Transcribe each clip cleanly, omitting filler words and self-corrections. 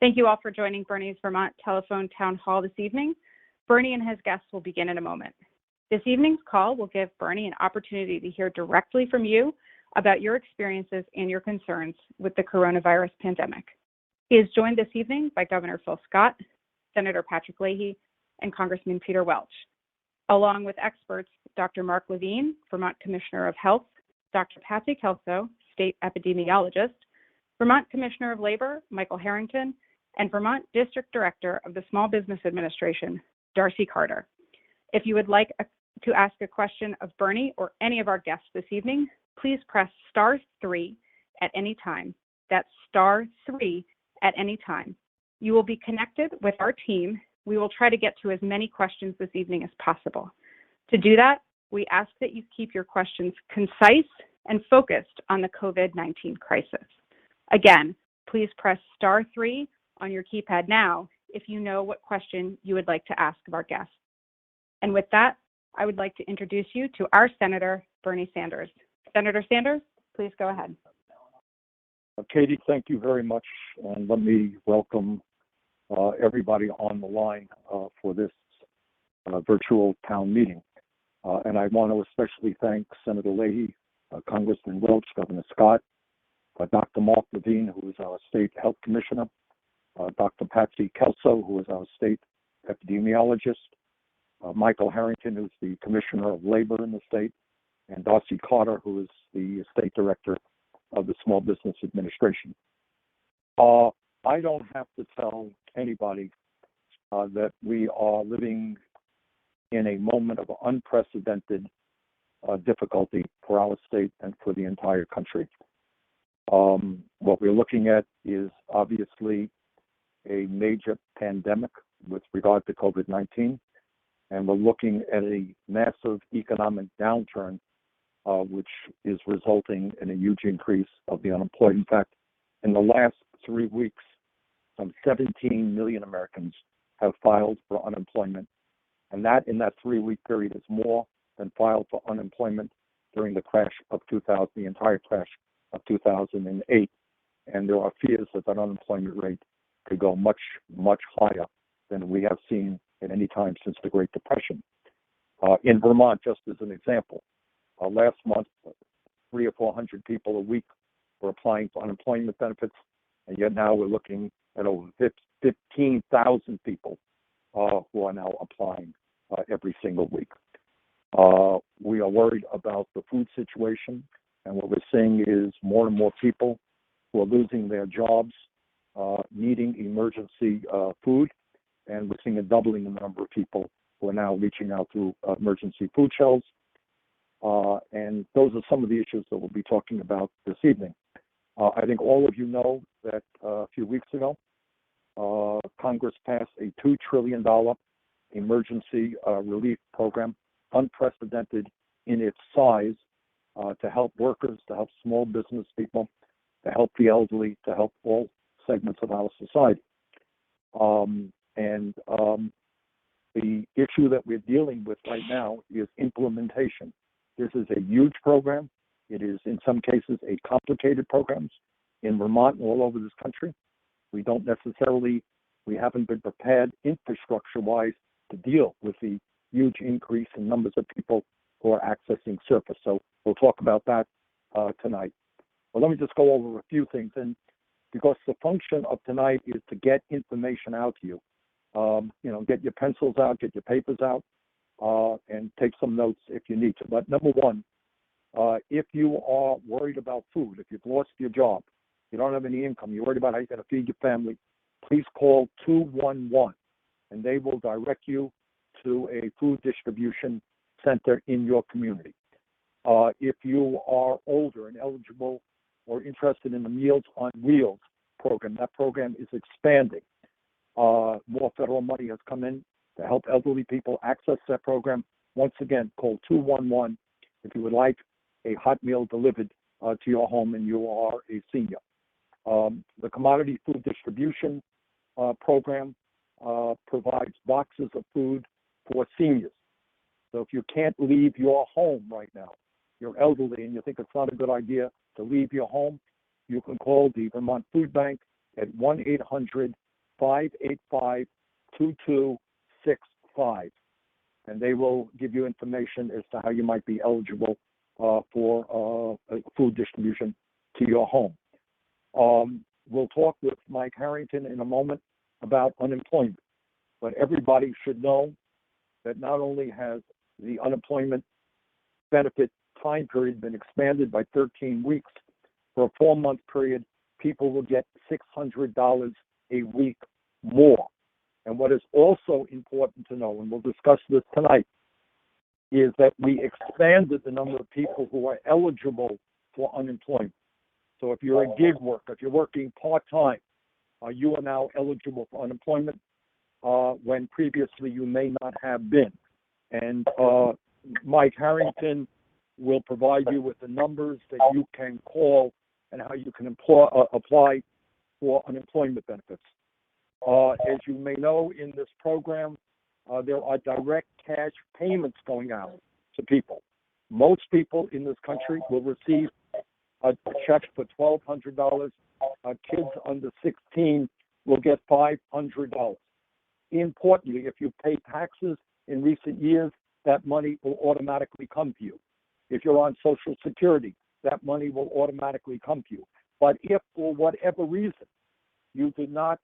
Thank you all for joining Bernie's Vermont Telephone Town Hall this evening. Bernie and his guests will begin in a moment. This evening's call will give Bernie an opportunity to hear directly from you about your experiences and your concerns with the coronavirus pandemic. He is joined this evening by Governor Phil Scott, Senator Patrick Leahy, and Congressman Peter Welch, along with experts Dr. Mark Levine, Vermont Commissioner of Health, Dr. Patsy Kelso, State Epidemiologist, Vermont Commissioner of Labor, Michael Harrington, and Vermont District Director of the Small Business Administration, Darcy Carter. If you would like to ask a question of Bernie or any of our guests this evening, please press *3 at any time. That's *3 at any time. You will be connected with our team. We will try to get to as many questions this evening as possible. To do that, we ask that you keep your questions concise and focused on the COVID-19 crisis. Again, please press *3 on your keypad now if you know what question you would like to ask of our guests. And with that, I would like to introduce you to our Senator, Bernie Sanders. Senator Sanders, please go ahead. Katie, thank you very much. And let me welcome everybody on the line for this virtual town meeting. And I want to especially thank Senator Leahy, Congressman Welch, Governor Scott, Dr. Mark Levine, who is our State Health Commissioner, Dr. Patsy Kelso, who is our State Epidemiologist, Michael Harrington, who's the Commissioner of Labor in the state, and Darcy Carter, who is the State Director of the Small Business Administration. I don't have to tell anybody that we are living in a moment of unprecedented difficulty for our state and for the entire country. What we're looking at is obviously a major pandemic with regard to COVID-19, and we're looking at a massive economic downturn, which is resulting in a huge increase of the unemployed. In fact, in the last 3 weeks, some 17 million Americans have filed for unemployment, and that in that 3-week period is more than filed for unemployment during the entire crash of 2008. And there are fears that that unemployment rate could go much, much higher than we have seen at any time since the Great Depression. In Vermont, just as an example, last month, 300 or 400 people a week were applying for unemployment benefits, and yet now we're looking at over 15,000 people who are now applying every single week. We are worried about the food situation, and what we're seeing is more and more people who are losing their jobs, needing emergency food, and we're seeing a doubling in the number of people who are now reaching out to emergency food shelves. And those are some of the issues that we'll be talking about this evening. I think all of you know that a few weeks ago, Congress passed a $2 trillion emergency relief program, unprecedented in its size, to help workers, to help small business people, to help the elderly, to help all segments of our society. The issue that we're dealing with right now is implementation. This is a huge program. It is, in some cases, a complicated program. In Vermont and all over this country, we haven't been prepared infrastructure-wise to deal with the huge increase in numbers of people who are accessing service. So we'll talk about that tonight. But let me just go over a few things. And because the function of tonight is to get information out to you, get your pencils out, get your papers out, and take some notes if you need to. But number one, if you are worried about food, if you've lost your job, you don't have any income, you're worried about how you're going to feed your family, please call 211, and they will direct you to a food distribution center in your community. If you are older and eligible or interested in the Meals on Wheels program, that program is expanding. More federal money has come in to help elderly people access that program. Once again, call 211 if you would like a hot meal delivered to your home and you are a senior. The Commodity Food Distribution program provides boxes of food for seniors. So if you can't leave your home right now, you're elderly and you think it's not a good idea to leave your home, you can call the Vermont Food Bank at 585-2265. And they will give you information as to how you might be eligible for food distribution to your home. We'll talk with Mike Harrington in a moment about unemployment, but everybody should know that not only has the unemployment benefit time period been expanded by 13 weeks, for a 4-month period, people will get $600 a week more. And what is also important to know, and we'll discuss this tonight, is that we expanded the number of people who are eligible for unemployment. So if you're a gig worker, if you're working part-time, you are now eligible for unemployment when previously you may not have been. And Mike Harrington will provide you with the numbers that you can call and how you can apply for unemployment benefits. As you may know, in this program, there are direct cash payments going out to people. Most people in this country will receive a check for $1,200. Kids under 16 will get $500. Importantly, if you pay taxes in recent years, that money will automatically come to you. If you're on Social Security, that money will automatically come to you. But if for whatever reason you did not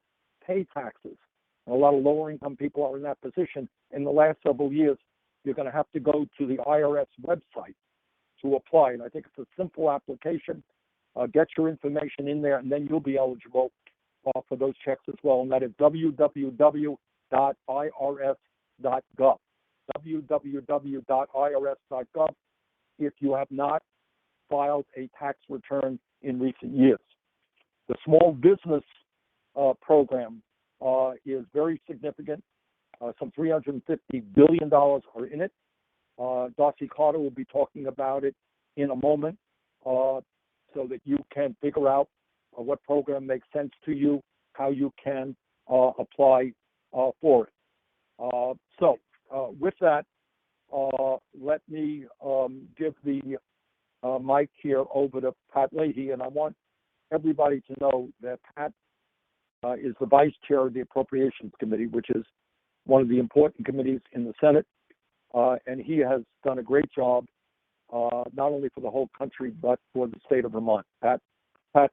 pay taxes, and a lot of lower income people are in that position, in the last several years, you're going to have to go to the IRS website to apply. And I think it's a simple application. Get your information in there, and then you'll be eligible for those checks as well. And that is www.irs.gov. www.irs.gov if you have not filed a tax return in recent years. The small business program is very significant. Some $350 billion are in it. Darcy Carter will be talking about it in a moment so that you can figure out what program makes sense to you, how you can apply for it. So with that, let me give the mic here over to Pat Leahy, and I want everybody to know that Pat is the vice chair of the Appropriations Committee, which is one of the important committees in the Senate, and he has done a great job, not only for the whole country, but for the state of Vermont. Pat,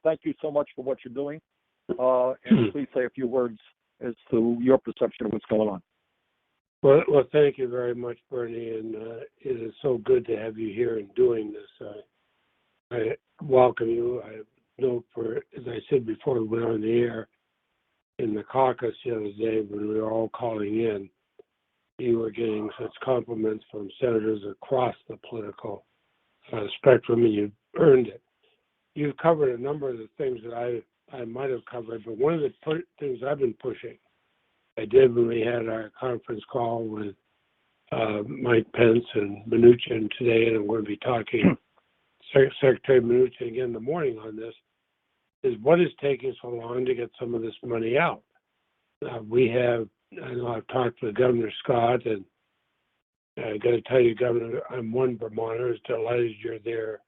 thank you so much for what you're doing, and please say a few words as to your perception of what's going on. Well, thank you very much, Bernie, and it is so good to have you here and doing this. I welcome you. I know, as I said before we went on the air, in the caucus the other day when we were all calling in, you were getting such compliments from senators across the political spectrum, and you earned it. You've covered a number of the things that I might have covered, but one of the things I've been pushing, I did when we had our conference call with Mike Pence and Mnuchin today, and I'm going to be talking Secretary Mnuchin again in the morning on this, is what is taking so long to get some of this money out. I know I've talked with Governor Scott, and I got to tell you, Governor, I'm one Vermonter who's delighted you're there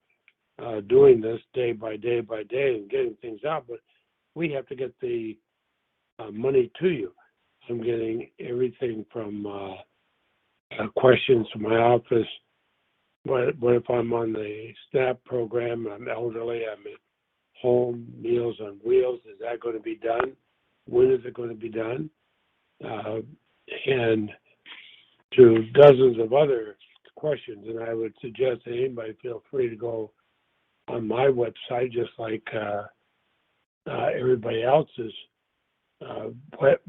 doing this day by day by day and getting things out, but we have to get the money to you. I'm getting everything from questions from my office. What if I'm on the SNAP program, I'm elderly, I'm at home, Meals on Wheels, is that going to be done? When is it going to be done? And to dozens of other questions, and I would suggest that anybody feel free to go on my website, just like everybody else's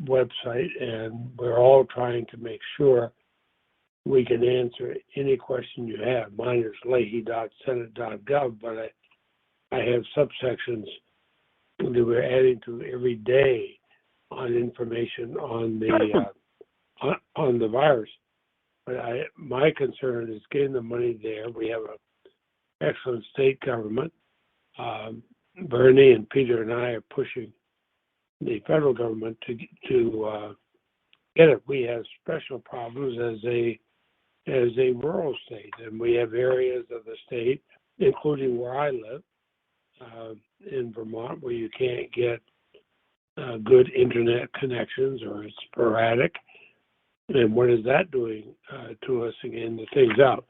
website, and we're all trying to make sure we can answer any question you have. Mine is leahy.senate.gov, but I have subsections that we're adding to every day on information on the virus. But my concern is getting the money there. We have an excellent state government. Bernie and Peter and I are pushing the federal government to get it. We have special problems as a rural state, and we have areas of the state, including where I live in Vermont, where you can't get good internet connections, or it's sporadic. And what is that doing to us again to things out?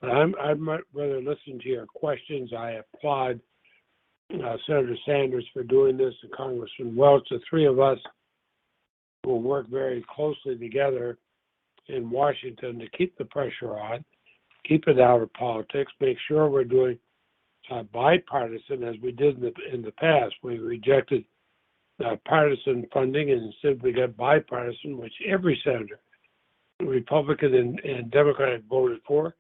But I'd much rather listen to your questions. I applaud Senator Sanders for doing this, and Congressman Welch. The three of us will work very closely together in Washington to keep the pressure on, keep it out of politics, make sure we're doing bipartisan as we did in the past. We rejected partisan funding and instead we got bipartisan, which every senator, Republican and Democratic, voted for,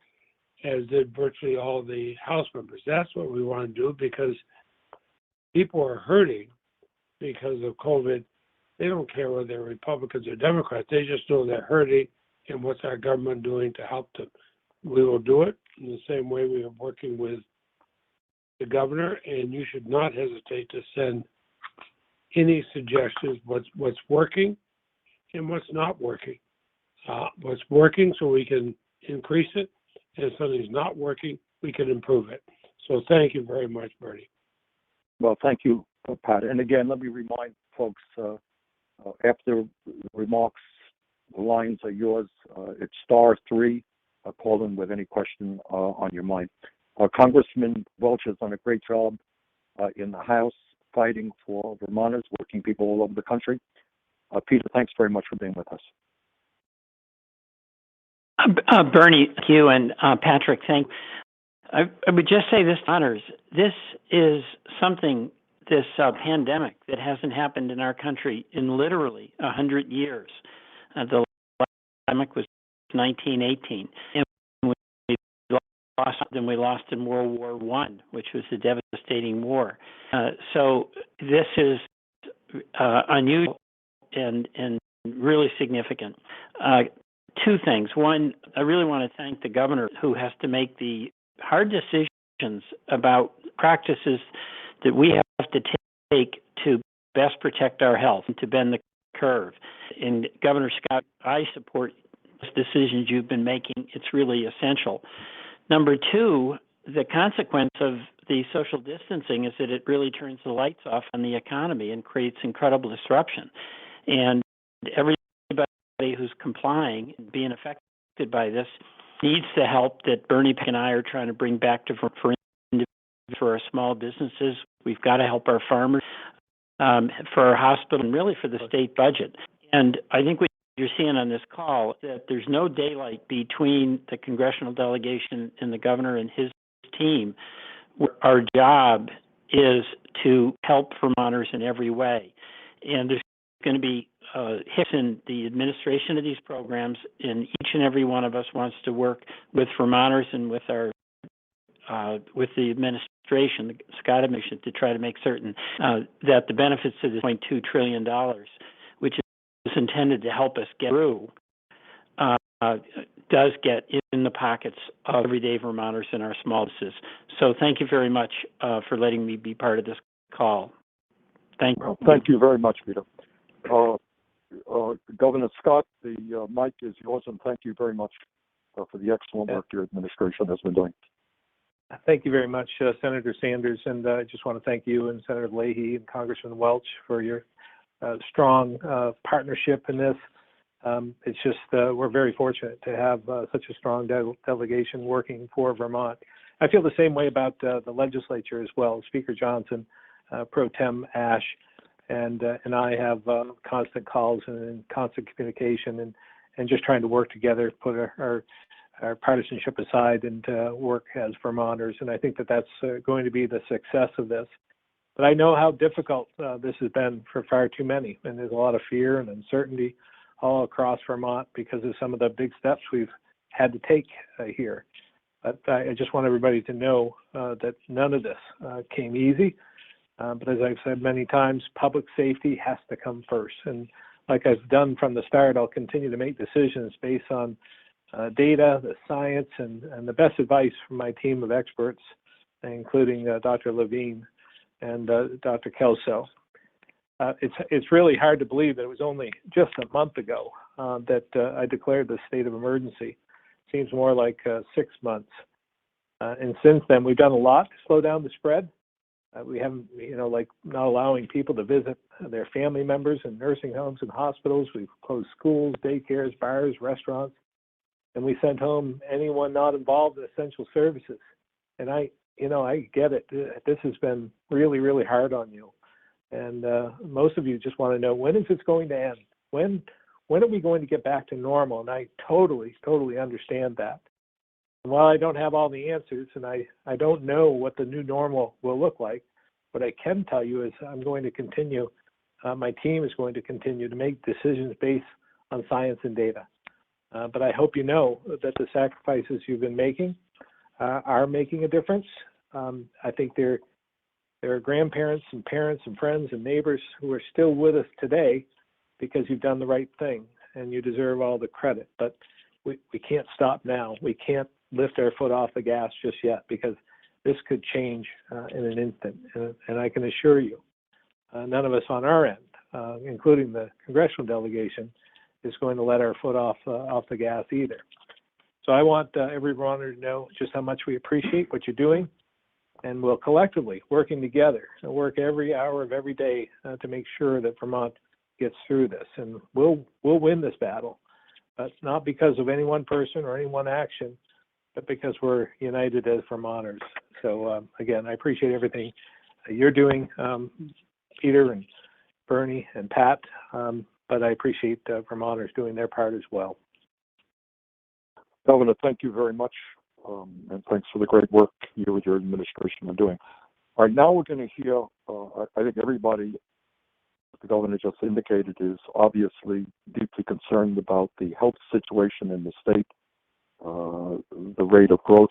as did virtually all the House members. That's what we want to do because people are hurting because of COVID. They don't care whether they're Republicans or Democrats. They just know they're hurting, and what's our government doing to help them. We will do it in the same way we are working with the governor, and you should not hesitate to send any suggestions what's working and what's not working. What's working so we can increase it, and if something's not working, we can improve it. So thank you very much, Bernie. Well, thank you, Pat. And again, let me remind folks, after remarks, the lines are yours. It's *3. Call in with any question on your mind. Congressman Welch has done a great job in the House fighting for Vermonters, working people all over the country. Peter, thanks very much for being with us. Bernie, thank you, and Patrick, thank you. I would just say this, honors. This is something, this pandemic that hasn't happened in our country in literally 100 years. The last pandemic was 1918, and we lost in World War I, which was a devastating war. So this is unusual and really significant. Two things. One, I really want to thank the governor who has to make the hard decisions about practices that we have to take to best protect our health and to bend the curve. And Governor Scott, I support the decisions you've been making. It's really essential. Number two, the consequence of the social distancing is that it really turns the lights off on the economy and creates incredible disruption. And everybody who's complying and being affected by this needs the help that Bernie and I are trying to bring back for our small businesses. We've got to help our farmers, for our hospital, and really for the state budget. And I think what you're seeing on this call is that there's no daylight between the congressional delegation and the governor and his team. Our job is to help Vermonters in every way. And there's going to be hits in the administration of these programs, and each and every one of us wants to work with Vermonters and with our with the administration, the Scott administration, to try to make certain that the benefits of this $0.2 trillion, which is intended to help us get through, does get in the pockets of everyday Vermonters and our small businesses. So thank you very much for letting me be part of this call. Thank you. Thank you very much, Peter. Governor Scott, the mic is yours, and thank you very much for the excellent work your administration has been doing. Thank you very much, Senator Sanders, and I just want to thank you and Senator Leahy and Congressman Welch for your strong partnership in this. It's just we're very fortunate to have such a strong delegation working for Vermont. I feel the same way about the legislature as well. Speaker Johnson, Pro Tem Ash, and I have constant calls and constant communication and just trying to work together, put our partisanship aside and work as Vermonters. And I think that that's going to be the success of this. But I know how difficult this has been for far too many. And there's a lot of fear and uncertainty all across Vermont because of some of the big steps we've had to take here. But I just want everybody to know that none of this came easy. But as I've said many times, public safety has to come first. And like I've done from the start, I'll continue to make decisions based on data, the science, and the best advice from my team of experts, including Dr. Levine and Dr. Kelso. It's really hard to believe that it was only just a month ago that I declared the state of emergency. Seems more like 6 months. And since then, we've done a lot to slow down the spread. We haven't, like not allowing people to visit their family members in nursing homes and hospitals. We've closed schools, daycares, bars, restaurants, and we sent home anyone not involved in essential services. And I get it. This has been really, really hard on you. And most of you just want to know, when is this going to end? When are we going to get back to normal? And I totally understand that. And while I don't have all the answers, and I don't know what the new normal will look like, what I can tell you is I'm going to continue, my team is going to continue to make decisions based on science and data. But I hope you know that the sacrifices you've been making are making a difference. I think there are grandparents and parents and friends and neighbors who are still with us today because you've done the right thing, and you deserve all the credit. But we can't stop now. We can't lift our foot off the gas just yet, because this could change in an instant. And I can assure you, none of us on our end, including the Congressional delegation, is going to let our foot off the gas either. So I want every Vermonter to know just how much we appreciate what you're doing, and we'll collectively, working together, and work every hour of every day to make sure that Vermont gets through this. And we'll win this battle. But not because of any one person or any one action, but because we're united as Vermonters. So again, I appreciate everything you're doing, Peter and Bernie and Pat, but I appreciate Vermonters doing their part as well. Governor, thank you very much, and thanks for the great work you and your administration are doing. All right, now we're going to hear, I think everybody, the governor just indicated, is obviously deeply concerned about the health situation in the state, the rate of growth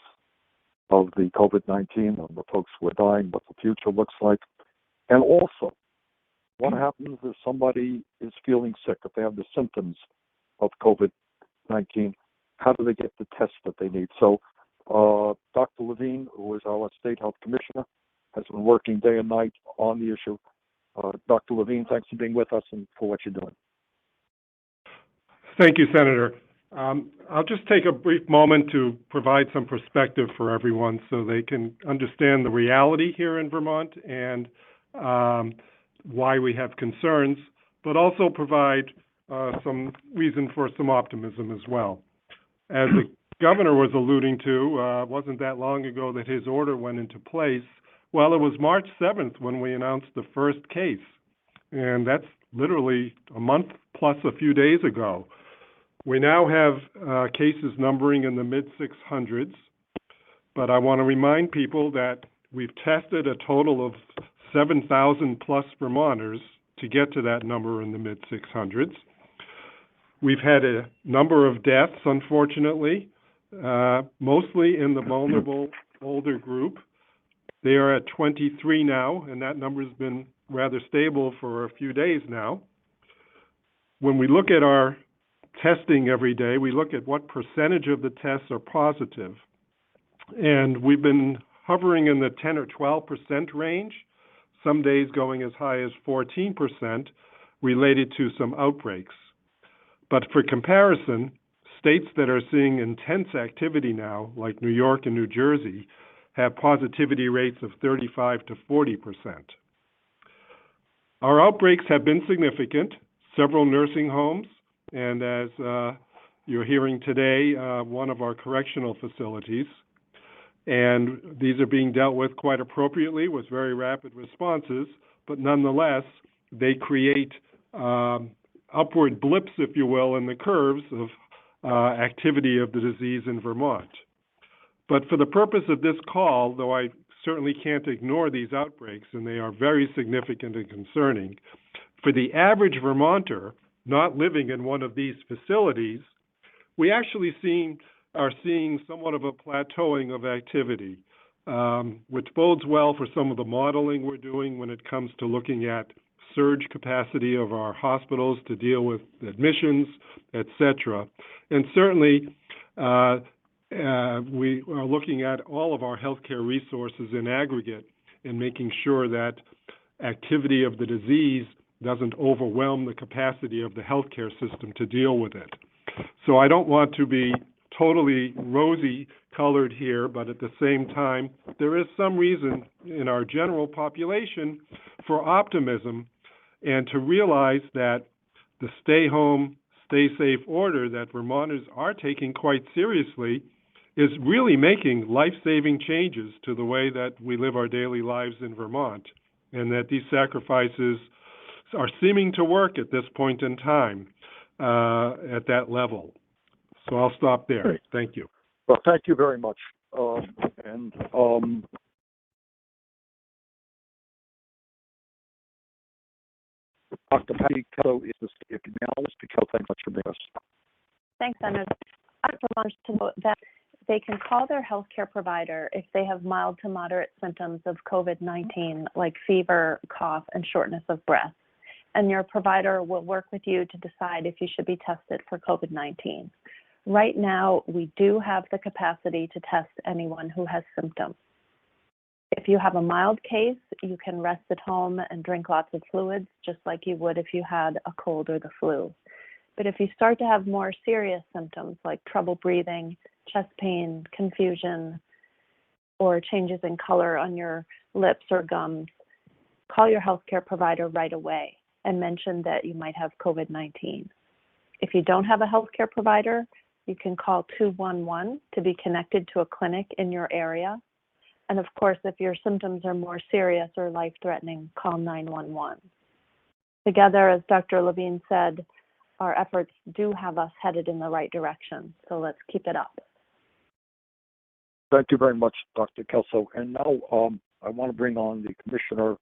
of the COVID-19, and the folks who are dying, what the future looks like, and also what happens if somebody is feeling sick, if they have the symptoms of COVID-19, how do they get the tests that they need? So Dr. Levine, who is our state health commissioner, has been working day and night on the issue. Dr. Levine, thanks for being with us and for what you're doing. Thank you, Senator. I'll just take a brief moment to provide some perspective for everyone so they can understand the reality here in Vermont and why we have concerns, but also provide some reason for some optimism as well. As the governor was alluding to, it wasn't that long ago that his order went into place. Well, it was March 7th when we announced the first case, and that's literally a month plus a few days ago. We now have cases numbering in the mid-600s, but I want to remind people that we've tested a total of 7,000 plus Vermonters to get to that number in the mid-600s. We've had a number of deaths, unfortunately, mostly in the vulnerable older group. They are at 23 now, and that number has been rather stable for a few days now. When we look at our testing every day, we look at what percentage of the tests are positive. And we've been hovering in the 10 or 12% range, some days going as high as 14% related to some outbreaks. But for comparison, states that are seeing intense activity now, like New York and New Jersey, have positivity rates of 35 to 40%. Our outbreaks have been significant, several nursing homes, and as you're hearing today, one of our correctional facilities. And these are being dealt with quite appropriately with very rapid responses, but nonetheless, they create upward blips, if you will, in the curves of activity of the disease in Vermont. But for the purpose of this call, though I certainly can't ignore these outbreaks, and they are very significant and concerning, for the average Vermonter not living in one of these facilities, we actually are seeing somewhat of a plateauing of activity, which bodes well for some of the modeling we're doing when it comes to looking at surge capacity of our hospitals to deal with admissions, et cetera. And certainly, we are looking at all of our healthcare resources in aggregate and making sure that activity of the disease doesn't overwhelm the capacity of the healthcare system to deal with it. So I don't want to be totally rosy colored here, but at the same time, there is some reason in our general population for optimism and to realize that the stay home, stay safe order that Vermonters are taking quite seriously is really making life-saving changes to the way that we live our daily lives in Vermont, and that these sacrifices are seeming to work at this point in time at that level. So I'll stop there. Great. Thank you. Well, thank you very much. Dr. Patty Kelso is the state epidemiologist. Kelso, thank you much for being with us. Thanks, Senator. I want Vermonters to know that they can call their healthcare provider if they have mild to moderate symptoms of COVID-19, like fever, cough, and shortness of breath. And your provider will work with you to decide if you should be tested for COVID-19. Right now, we do have the capacity to test anyone who has symptoms. If you have a mild case, you can rest at home and drink lots of fluids, just like you would if you had a cold or the flu. But if you start to have more serious symptoms like trouble breathing, chest pain, confusion, or changes in color on your lips or gums, call your healthcare provider right away and mention that you might have COVID-19. If you don't have a healthcare provider, you can call 211 to be connected to a clinic in your area. And of course, if your symptoms are more serious or life-threatening, call 911. Together, as Dr. Levine said, our efforts do have us headed in the right direction. So let's keep it up. Thank you very much, Dr. Kelso. And now I want to bring on the Commissioner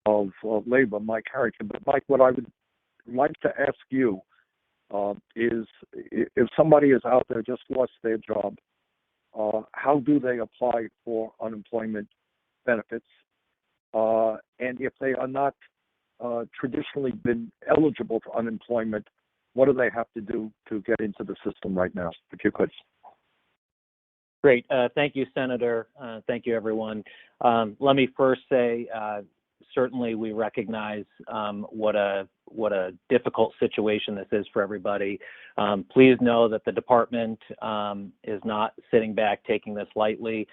of Labor, Mike Harrington. But Mike, what I would like to ask you is if somebody is out there, just lost their job, how do they apply for unemployment benefits? And if they are not traditionally been eligible for unemployment, what do they have to do to get into the system right now, if you could? Great. Thank you, Senator. Thank you, everyone. Let me first say, certainly we recognize what a difficult situation this is for everybody. Please know that the department is not sitting back taking this lightly.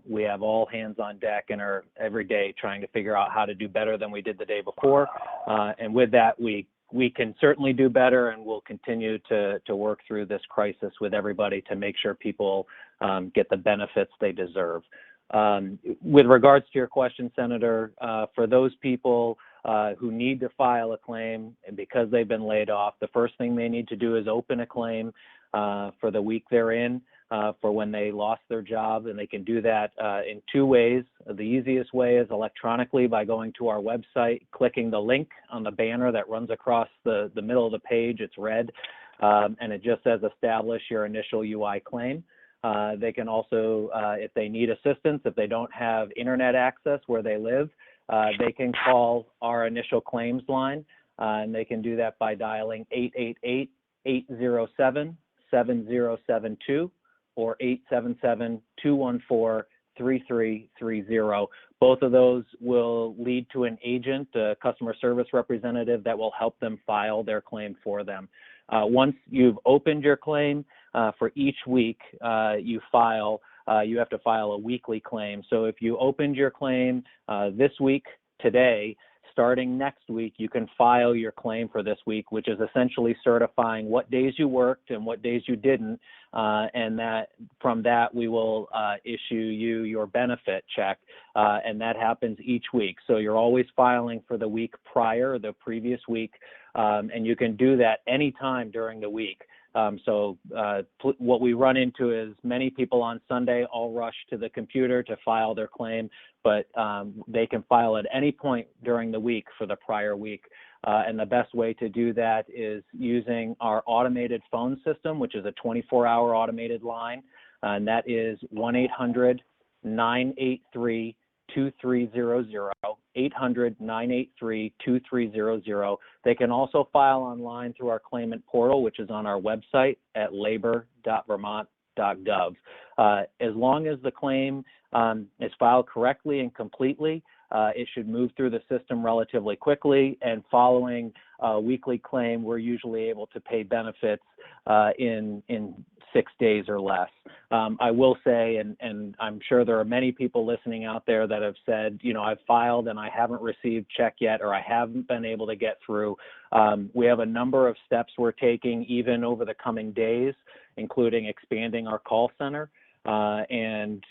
We have all hands on deck and are every day trying to figure out how to do better than we did the day before. And with that, we can certainly do better, and we'll continue to work through this crisis with everybody to make sure people get the benefits they deserve. With regards to your question, Senator, for those people who need to file a claim, and because they've been laid off, the first thing they need to do is open a claim for the week they're in, for when they lost their job, and they can do that in two ways. The easiest way is electronically by going to our website, clicking the link on the banner that runs across the middle of the page. It's red, and it just says establish your initial UI claim. They can also, if they need assistance, if they don't have internet access where they live, they can call our initial claims line, and they can do that by dialing 888-807-7072 or 877-214-3330. Both of those will lead to an agent, a customer service representative that will help them file their claim for them. Once you've opened your claim, for each week you file, you have to file a weekly claim. So if you opened your claim this week, today, starting next week, you can file your claim for this week, which is essentially certifying what days you worked and what days you didn't, and that from that we will issue you your benefit check, and that happens each week. So you're always filing for the week prior, the previous week, and you can do that anytime during the week. What we run into is many people on Sunday all rush to the computer to file their claim, but they can file at any point during the week for the prior week. And the best way to do that is using our automated phone system, which is a 24-hour automated line, and that is 1-800-983-2300, 800-983-2300. They can also file online through our claimant portal, which is on our website at labor.vermont.gov. As long as the claim is filed correctly and completely, it should move through the system relatively quickly, and following a weekly claim, we're usually able to pay benefits in 6 days or less. I will say, and I'm sure there are many people listening out there that have said, you know, I've filed and I haven't received check yet, or I haven't been able to get through. We have a number of steps we're taking even over the coming days, including expanding our call center. And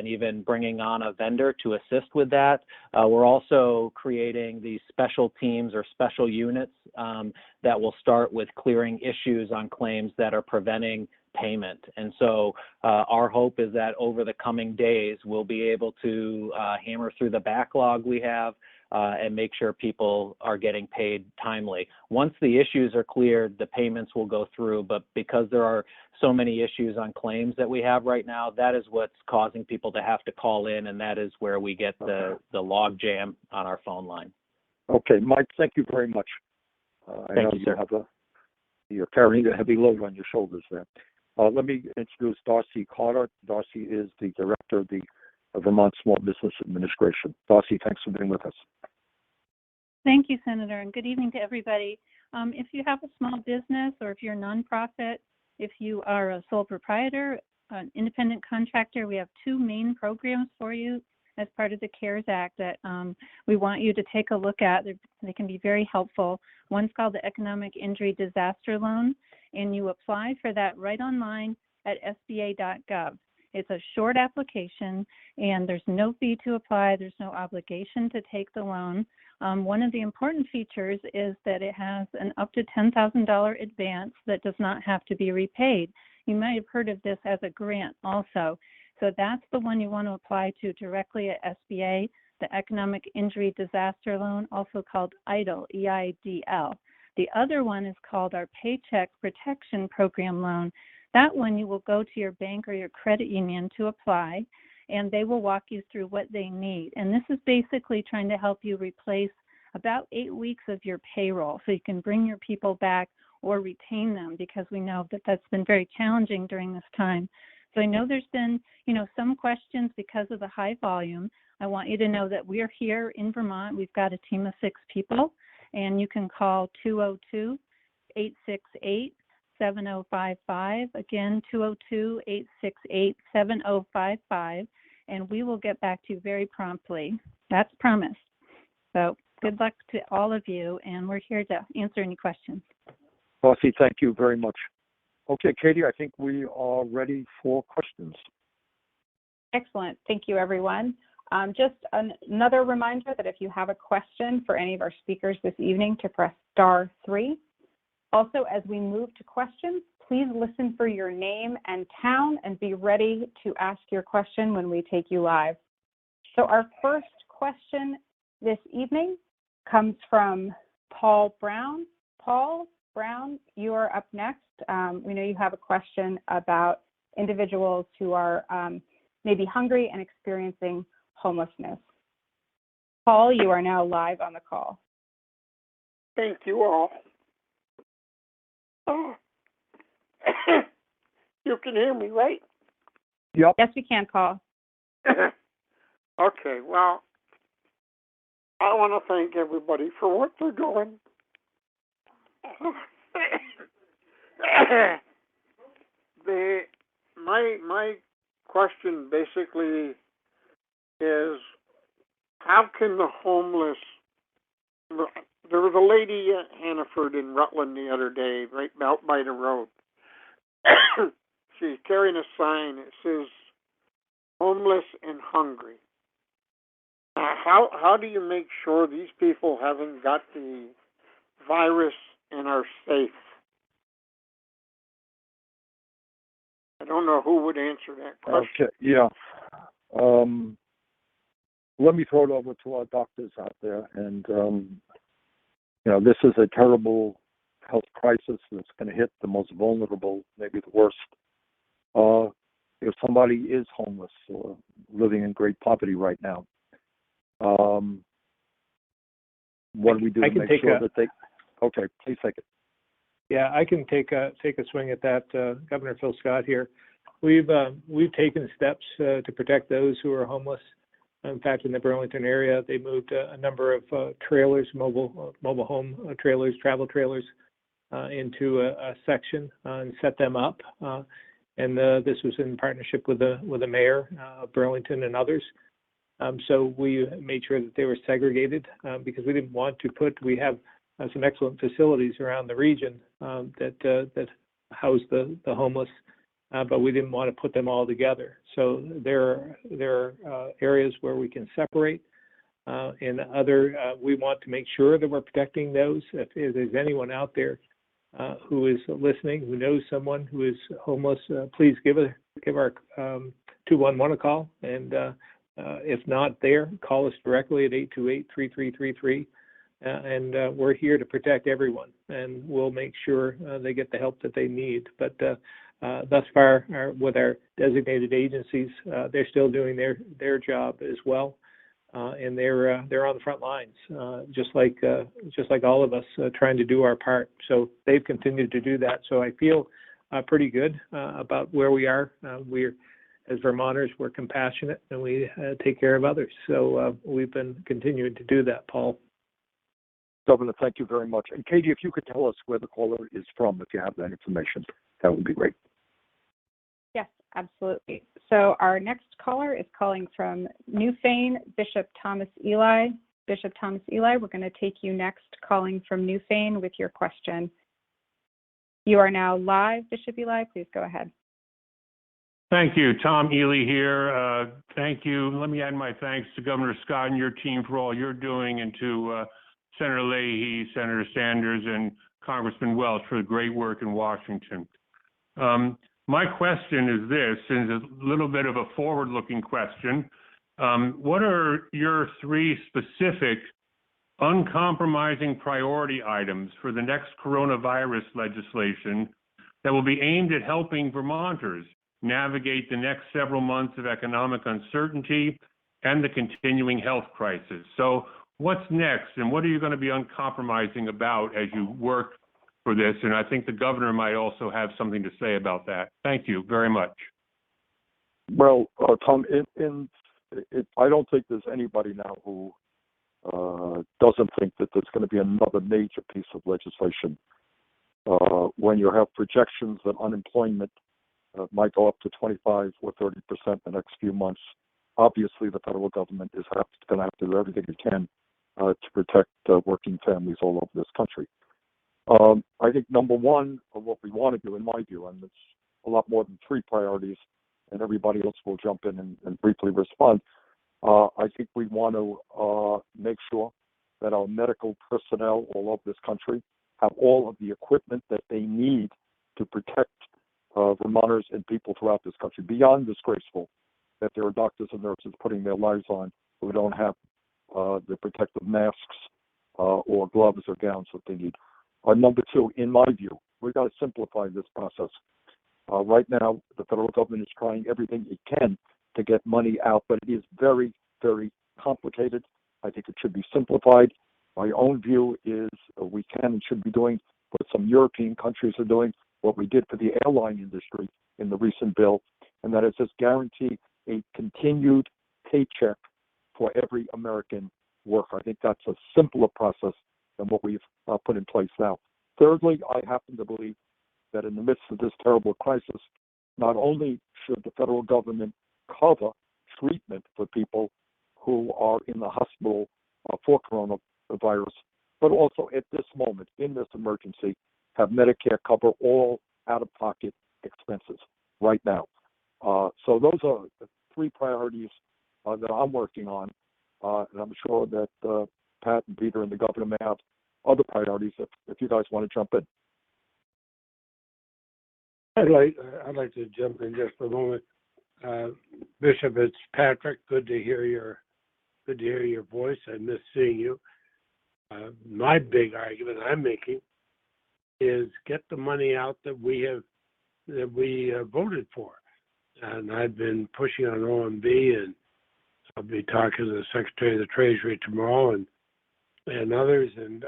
even bringing on a vendor to assist with that. We're also creating these special teams or special units that will start with clearing issues on claims that are preventing payment. And so our hope is that over the coming days, we'll be able to hammer through the backlog we have and make sure people are getting paid timely. Once the issues are cleared, the payments will go through, but because there are so many issues on claims that we have right now, that is what's causing people to have to call in, and that is where we get the log jam on our phone line. Okay, Mike, thank you very much. I know you have you're carrying a heavy load on your shoulders there. Let me introduce Darcy Carter. Darcy is the Director of the Vermont Small Business Administration. Darcy, thanks for being with us. Thank you, Senator, and good evening to everybody. If you have a small business or if you're a nonprofit, if you are a sole proprietor, an independent contractor, we have two main programs for you as part of the CARES Act that we want you to take a look at. They can be very helpful. One's called the Economic Injury Disaster Loan, and you apply for that right online at sba.gov. It's a short application, and there's no fee to apply. There's no obligation to take the loan. One of the important features is that it has an up to $10,000 advance that does not have to be repaid. You might have heard of this as a grant also. So that's the one you want to apply to directly at SBA, the Economic Injury Disaster Loan, also called EIDL, E-I-D-L. The other one is called our Paycheck Protection Program Loan. That one you will go to your bank or your credit union to apply, and they will walk you through what they need. And this is basically trying to help you replace about 8 weeks of your payroll so you can bring your people back or retain them, because we know that that's been very challenging during this time. So I know there's been, some questions because of the high volume. I want you to know that we're here in Vermont. We've got a team of 6 people, and you can call 202-868-7055. Again, 202-868-7055, and we will get back to you very promptly. That's promised. So good luck to all of you, and we're here to answer any questions. Darcy, thank you very much. Okay, Katie, I think we are ready for questions. Excellent. Thank you, everyone. Just another reminder that if you have a question for any of our speakers this evening, to press *3. Also, as we move to questions, please listen for your name and town and be ready to ask your question when we take you live. So our first question this evening comes from Paul Brown. Paul Brown, you are up next. We know you have a question about individuals who are maybe hungry and experiencing homelessness. Paul, you are now live on the call. Thank you all. Oh. You can hear me, right? Yep. Yes, we can, Paul. Okay, well, I want to thank everybody for what they're doing. My question basically is, how can the homeless... There was a lady at Hannaford in Rutland the other day, right out by the road. She's carrying a sign. It says, homeless and hungry. How do you make sure these people haven't got the virus and are safe? I don't know who would answer that question. Okay, yeah. Let me throw it over to our doctors out there. And, this is a terrible health crisis that's going to hit the most vulnerable, maybe the worst. If somebody is homeless or living in great poverty right now, what do we do to make sure that they... Okay, please take it. Yeah, I can take a swing at that, Governor Phil Scott here. We've taken steps to protect those who are homeless. In fact, in the Burlington area, they moved a number of trailers, mobile home trailers, travel trailers, into a section and set them up. and this was in partnership with the mayor of Burlington and others. So we made sure that they were segregated because we didn't want to we have some excellent facilities around the region that house the homeless, but we didn't want to put them all together. So there are areas where we can separate. And we want to make sure that we're protecting those. If there's anyone out there who is listening, who knows someone who is homeless, please give our 211 a call. And if not there, call us directly at 828-3333. And we're here to protect everyone, and we'll make sure they get the help that they need. But thus far, with our designated agencies, they're still doing their job as well. And they're on the front lines, just like all of us, trying to do our part. So they've continued to do that. So I feel pretty good about where we are. As Vermonters, we're compassionate and we take care of others. So we've been continuing to do that, Paul. Governor, thank you very much. And Katie, if you could tell us where the caller is from, if you have that information, that would be great. Yes, absolutely. So our next caller is calling from Newfane, Bishop Thomas Eli. Bishop Thomas Eli, we're going to take you next, calling from Newfane with your question. You are now live, Bishop Eli. Please go ahead. Thank you. Tom Ely here. Thank you. Let me add my thanks to Governor Scott and your team for all you're doing, and to Senator Leahy, Senator Sanders, and Congressman Welch for the great work in Washington. My question is this, and it's a little bit of a forward-looking question. What are your 3 specific, uncompromising priority items for the next coronavirus legislation that will be aimed at helping Vermonters navigate the next several months of economic uncertainty and the continuing health crisis? So what's next, and what are you going to be uncompromising about as you work for this? And I think the governor might also have something to say about that. Thank you very much. Well, Tom, I don't think there's anybody now who doesn't think that there's going to be another major piece of legislation. When you have projections that unemployment might go up to 25 or 30% in the next few months, obviously the federal government is going to have to do everything it can to protect working families all over this country. I think number one of what we want to do, in my view, and it's a lot more than 3 priorities, and everybody else will jump in and briefly respond. I think we want to make sure that our medical personnel all over this country have all of the equipment that they need to protect Vermonters and people throughout this country. Beyond disgraceful that there are doctors and nurses putting their lives on who don't have the protective masks or gloves or gowns that they need. Number 2, in my view, we've got to simplify this process. Right now, the federal government is trying everything it can to get money out, but it is very, very complicated. I think it should be simplified. My own view is we can and should be doing what some European countries are doing, what we did for the airline industry in the recent bill, and that is just guarantee a continued paycheck for every American worker. I think that's a simpler process than what we've put in place now. Thirdly, I happen to believe that in the midst of this terrible crisis, not only should the federal government cover treatment for people who are in the hospital for coronavirus, but also at this moment, in this emergency, have Medicare cover all out-of-pocket expenses right now. So those are the 3 priorities that I'm working on, and I'm sure that Pat and Peter and the governor may have other priorities if you guys want to jump in. I'd like to jump in just for a moment. Bishop, it's Patrick. Good to hear your voice. I miss seeing you. My big argument I'm making is get the money out that we voted for, and I've been pushing on OMB, and I'll be talking to the Secretary of the Treasury tomorrow and others, and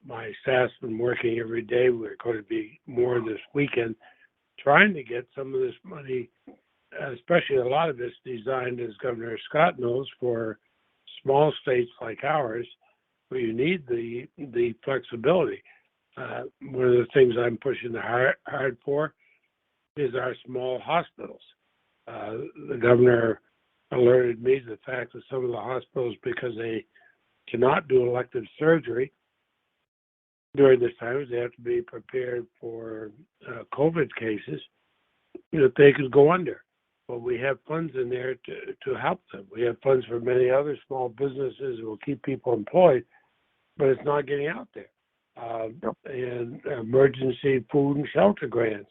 my staff's been working every day. We're going to be more this weekend trying to get some of this money, especially a lot of it's designed, as Governor Scott knows, for small states like ours, where you need the flexibility. One of the things I'm pushing hard for is our small hospitals. The governor alerted me to the fact that some of the hospitals, because they cannot do elective surgery during this time, they have to be prepared for COVID cases, that they could go under. But we have funds in there to help them. We have funds for many other small businesses who will keep people employed, but it's not getting out there. And emergency food and shelter grants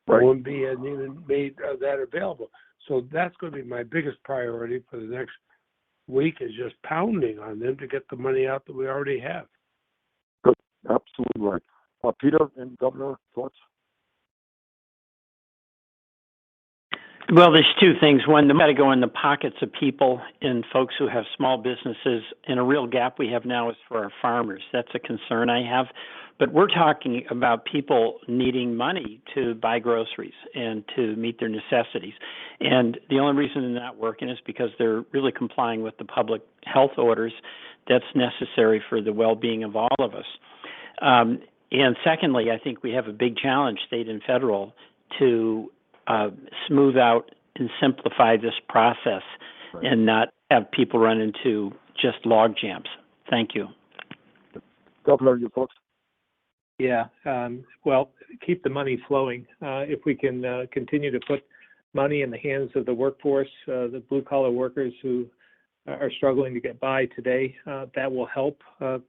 won't be even made that available. So that's going to be my biggest priority for the next week, is just pounding on them to get the money out that we already have. Good, absolutely right. Peter and Governor, thoughts? Well, there's two things. One, they've got to go in the pockets of people and folks who have small businesses. And a real gap we have now is for our farmers. That's a concern I have. But we're talking about people needing money to buy groceries and to meet their necessities. And the only reason they're not working is because they're really complying with the public health orders that's necessary for the well-being of all of us. And secondly, I think we have a big challenge, state and federal, to smooth out and simplify this process and not have people run into just log jams. Thank you. Governor, your thoughts? Yeah, well, keep the money flowing. If we can continue to put money in the hands of the workforce, the blue-collar workers who are struggling to get by today, that will help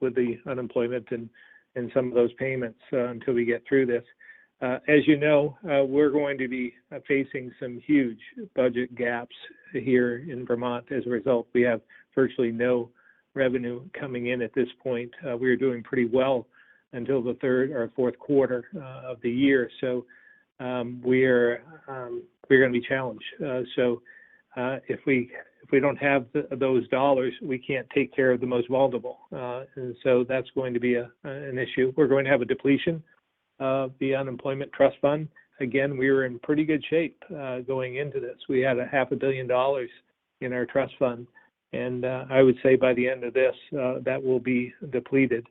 with the unemployment and some of those payments until we get through this. As you know, we're going to be facing some huge budget gaps here in Vermont. As a result, we have virtually no revenue coming in at this point. We were doing pretty well until the third or fourth quarter of the year. So we're going to be challenged. If we don't have those dollars, we can't take care of the most vulnerable. And so that's going to be an issue. We're going to have a depletion of the unemployment trust fund. Again, we were in pretty good shape going into this. We had $500 million in our trust fund. And I would say by the end of this, that will be depleted,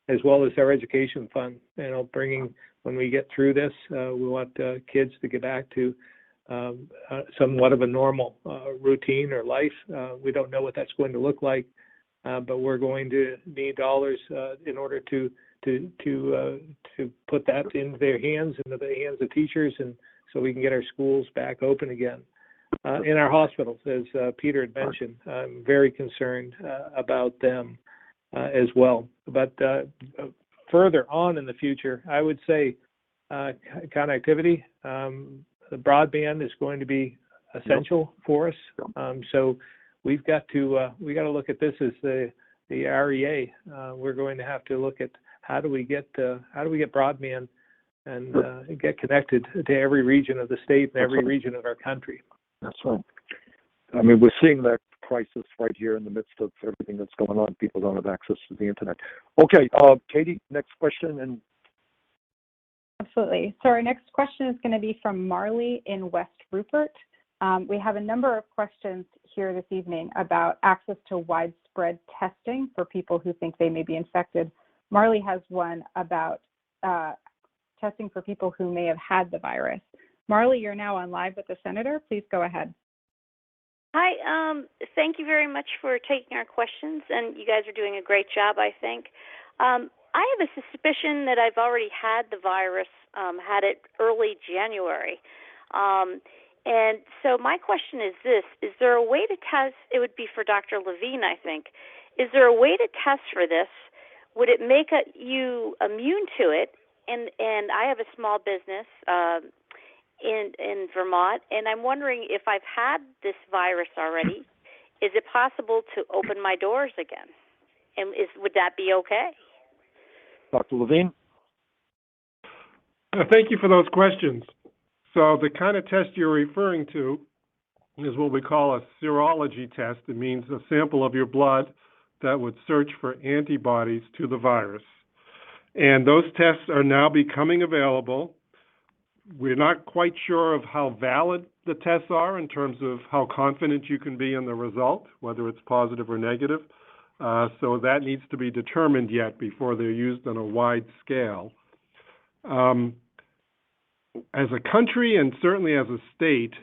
as well as our education fund. When we get through this, we want kids to get back to somewhat of a normal routine or life. We don't know what that's going to look like, but we're going to need dollars in order to put that into their hands, into the hands of teachers, and so we can get our schools back open again. In our hospitals, as Peter had mentioned, I'm very concerned about them as well. But further on in the future, I would say connectivity, the broadband is going to be essential for us. So we've got to look at this as the REA. We're going to have to look at how do we get broadband and get connected to every region of the state and every region of our country. That's right. I mean, we're seeing that crisis right here in the midst of everything that's going on. People don't have access to the internet. Okay, Katie, next question. And absolutely. So our next question is going to be from Marley in West Rupert. We have a number of questions here this evening about access to widespread testing for people who think they may be infected. Marley has one about testing for people who may have had the virus. Marley, you're now on live with the senator. Please go ahead. Hi, thank you very much for taking our questions, and you guys are doing a great job, I think. I have a suspicion that I've already had the virus, had it early January. And so my question is this: is there a way to test? It would be for Dr. Levine, I think. Is there a way to test for this? Would it make you immune to it? And I have a small business in Vermont, and I'm wondering if I've had this virus already, is it possible to open my doors again? And would that be okay? Dr. Levine? Thank you for those questions. So the kind of test you're referring to is what we call a serology test. It means a sample of your blood that would search for antibodies to the virus. And those tests are now becoming available. We're not quite sure of how valid the tests are in terms of how confident you can be in the result, whether it's positive or negative. So that needs to be determined yet before they're used on a wide scale. as a country and certainly as a state,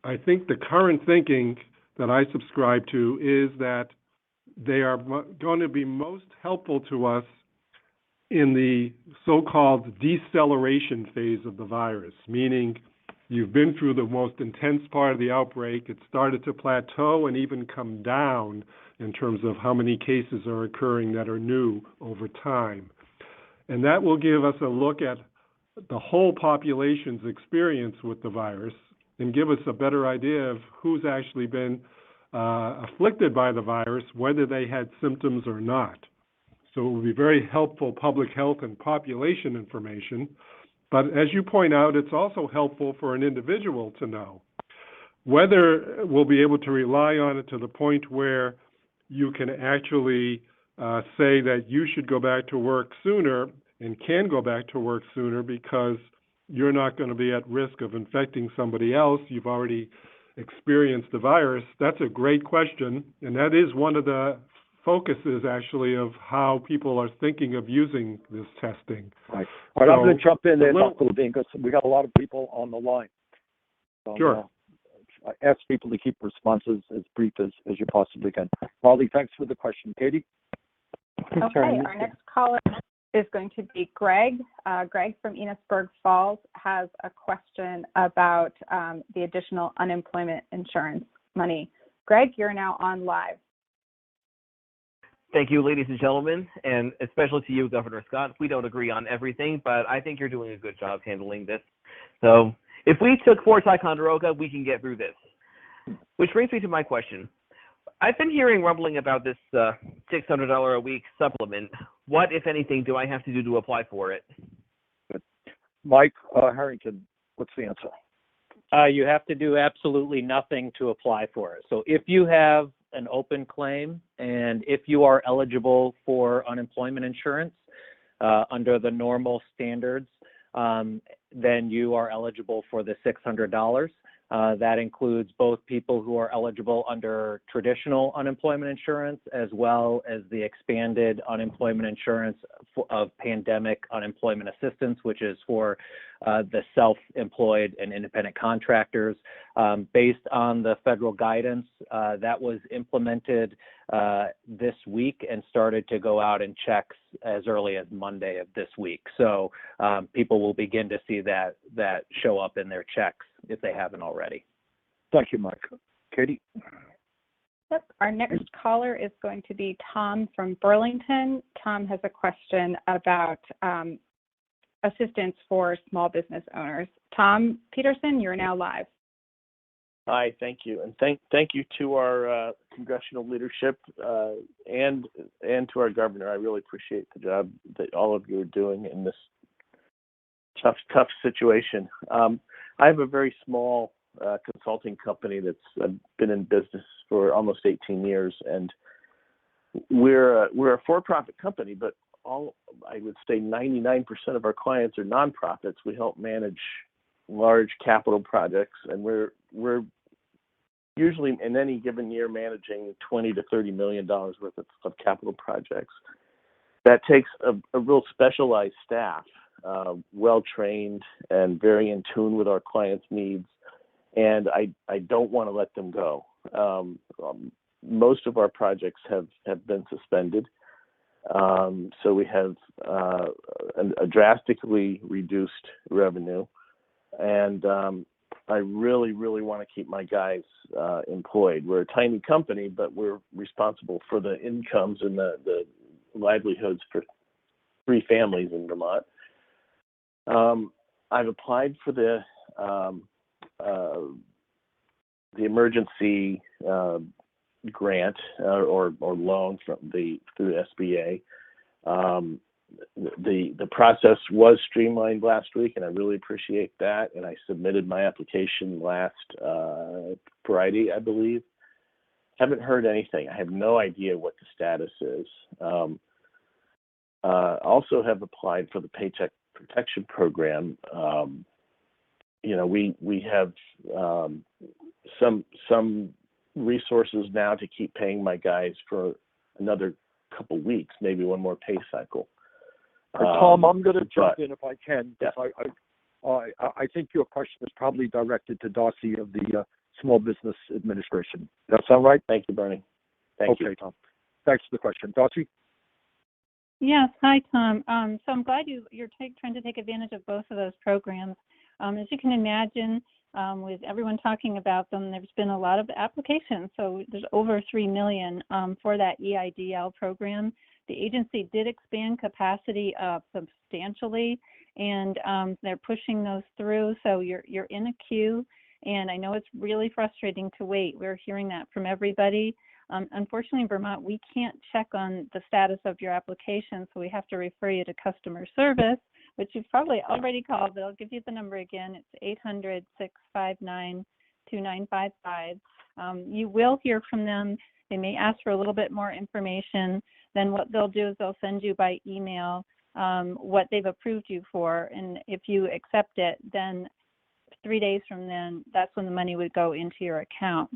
I think the current thinking that I subscribe to is that they are going to be most helpful to us in the so-called deceleration phase of the virus, meaning you've been through the most intense part of the outbreak. It started to plateau and even come down in terms of how many cases are occurring that are new over time. And that will give us a look at the whole population's experience with the virus and give us a better idea of who's actually been afflicted by the virus, whether they had symptoms or not. So it will be very helpful public health and population information. But as you point out, it's also helpful for an individual to know whether we'll be able to rely on it to the point where you can actually say that you should go back to work sooner and can go back to work sooner because you're not going to be at risk of infecting somebody else. You've already experienced the virus. That's a great question, and that is one of the focuses, actually, of how people are thinking of using this testing. Right. All right, I'm going to jump in there, Dr. Levine, because we got a lot of people on the line. So, sure. I ask people to keep responses as brief as you possibly can. Molly, thanks for the question. Katie? Okay, our next caller is going to be Greg. Greg from Enosburg Falls has a question about the additional unemployment insurance money. Greg, you're now on live. Thank you, ladies and gentlemen, and especially to you, Governor Scott. We don't agree on everything, but I think you're doing a good job handling this. So if we took Fort Ticonderoga, we can get through this. Which brings me to my question. I've been hearing rumbling about this $600 a week supplement. What, if anything, do I have to do to apply for it? Mike Harrington, what's the answer? You have to do absolutely nothing to apply for it. So if you have an open claim and if you are eligible for unemployment insurance under the normal standards, then you are eligible for the $600. That includes both people who are eligible under traditional unemployment insurance as well as the expanded unemployment insurance of pandemic unemployment assistance, which is for the self-employed and independent contractors. Based on the federal guidance that was implemented this week and started to go out in checks as early as Monday of this week. So people will begin to see that show up in their checks if they haven't already. Thank you, Mike. Katie? Yep. Our next caller is going to be Tom from Burlington. Tom has a question about assistance for small business owners. Tom Peterson, you're now live. Hi, thank you, and thank you to our congressional leadership and to our governor. I really appreciate the job that all of you are doing in this tough situation. I have a very small consulting company that's been in business for almost 18 years, and we're a for-profit company, but I would say 99% of our clients are nonprofits. We help manage large capital projects, and we're usually in any given year managing $20 to $30 million worth of capital projects. That takes a real specialized staff, well-trained and very in tune with our clients' needs, and I don't want to let them go. Most of our projects have been suspended, so we have a drastically reduced revenue, and I really, really want to keep my guys employed. We're a tiny company, but we're responsible for the incomes and the livelihoods for 3 families in Vermont. I've applied for the emergency grant or loan through the SBA. The process was streamlined last week, and I really appreciate that. And I submitted my application last Friday, I believe. Haven't heard anything. I have no idea what the status is. Also have applied for the Paycheck Protection Program. We have some resources now to keep paying my guys for another couple weeks, maybe one more pay cycle. Tom, I'm going to jump in if I can. Yeah. I think your question is probably directed to Darcy of the Small Business Administration. Does that sound right? Thank you, Bernie. Thank you. Okay, Tom. Thanks for the question. Darcy? Yes. Hi, Tom. So I'm glad you're trying to take advantage of both of those programs. As you can imagine, with everyone talking about them, there's been a lot of applications. So there's over 3 million for that EIDL program. The agency did expand capacity substantially, and they're pushing those through. So you're in a queue, and I know it's really frustrating to wait. We're hearing that from everybody. Unfortunately, in Vermont, we can't check on the status of your application, so we have to refer you to customer service, which you've probably already called, but I'll give you the number again. It's 800-659-2955. You will hear from them. They may ask for a little bit more information. Then what they'll do is they'll send you by email what they've approved you for, and if you accept it, then 3 days from then, that's when the money would go into your account.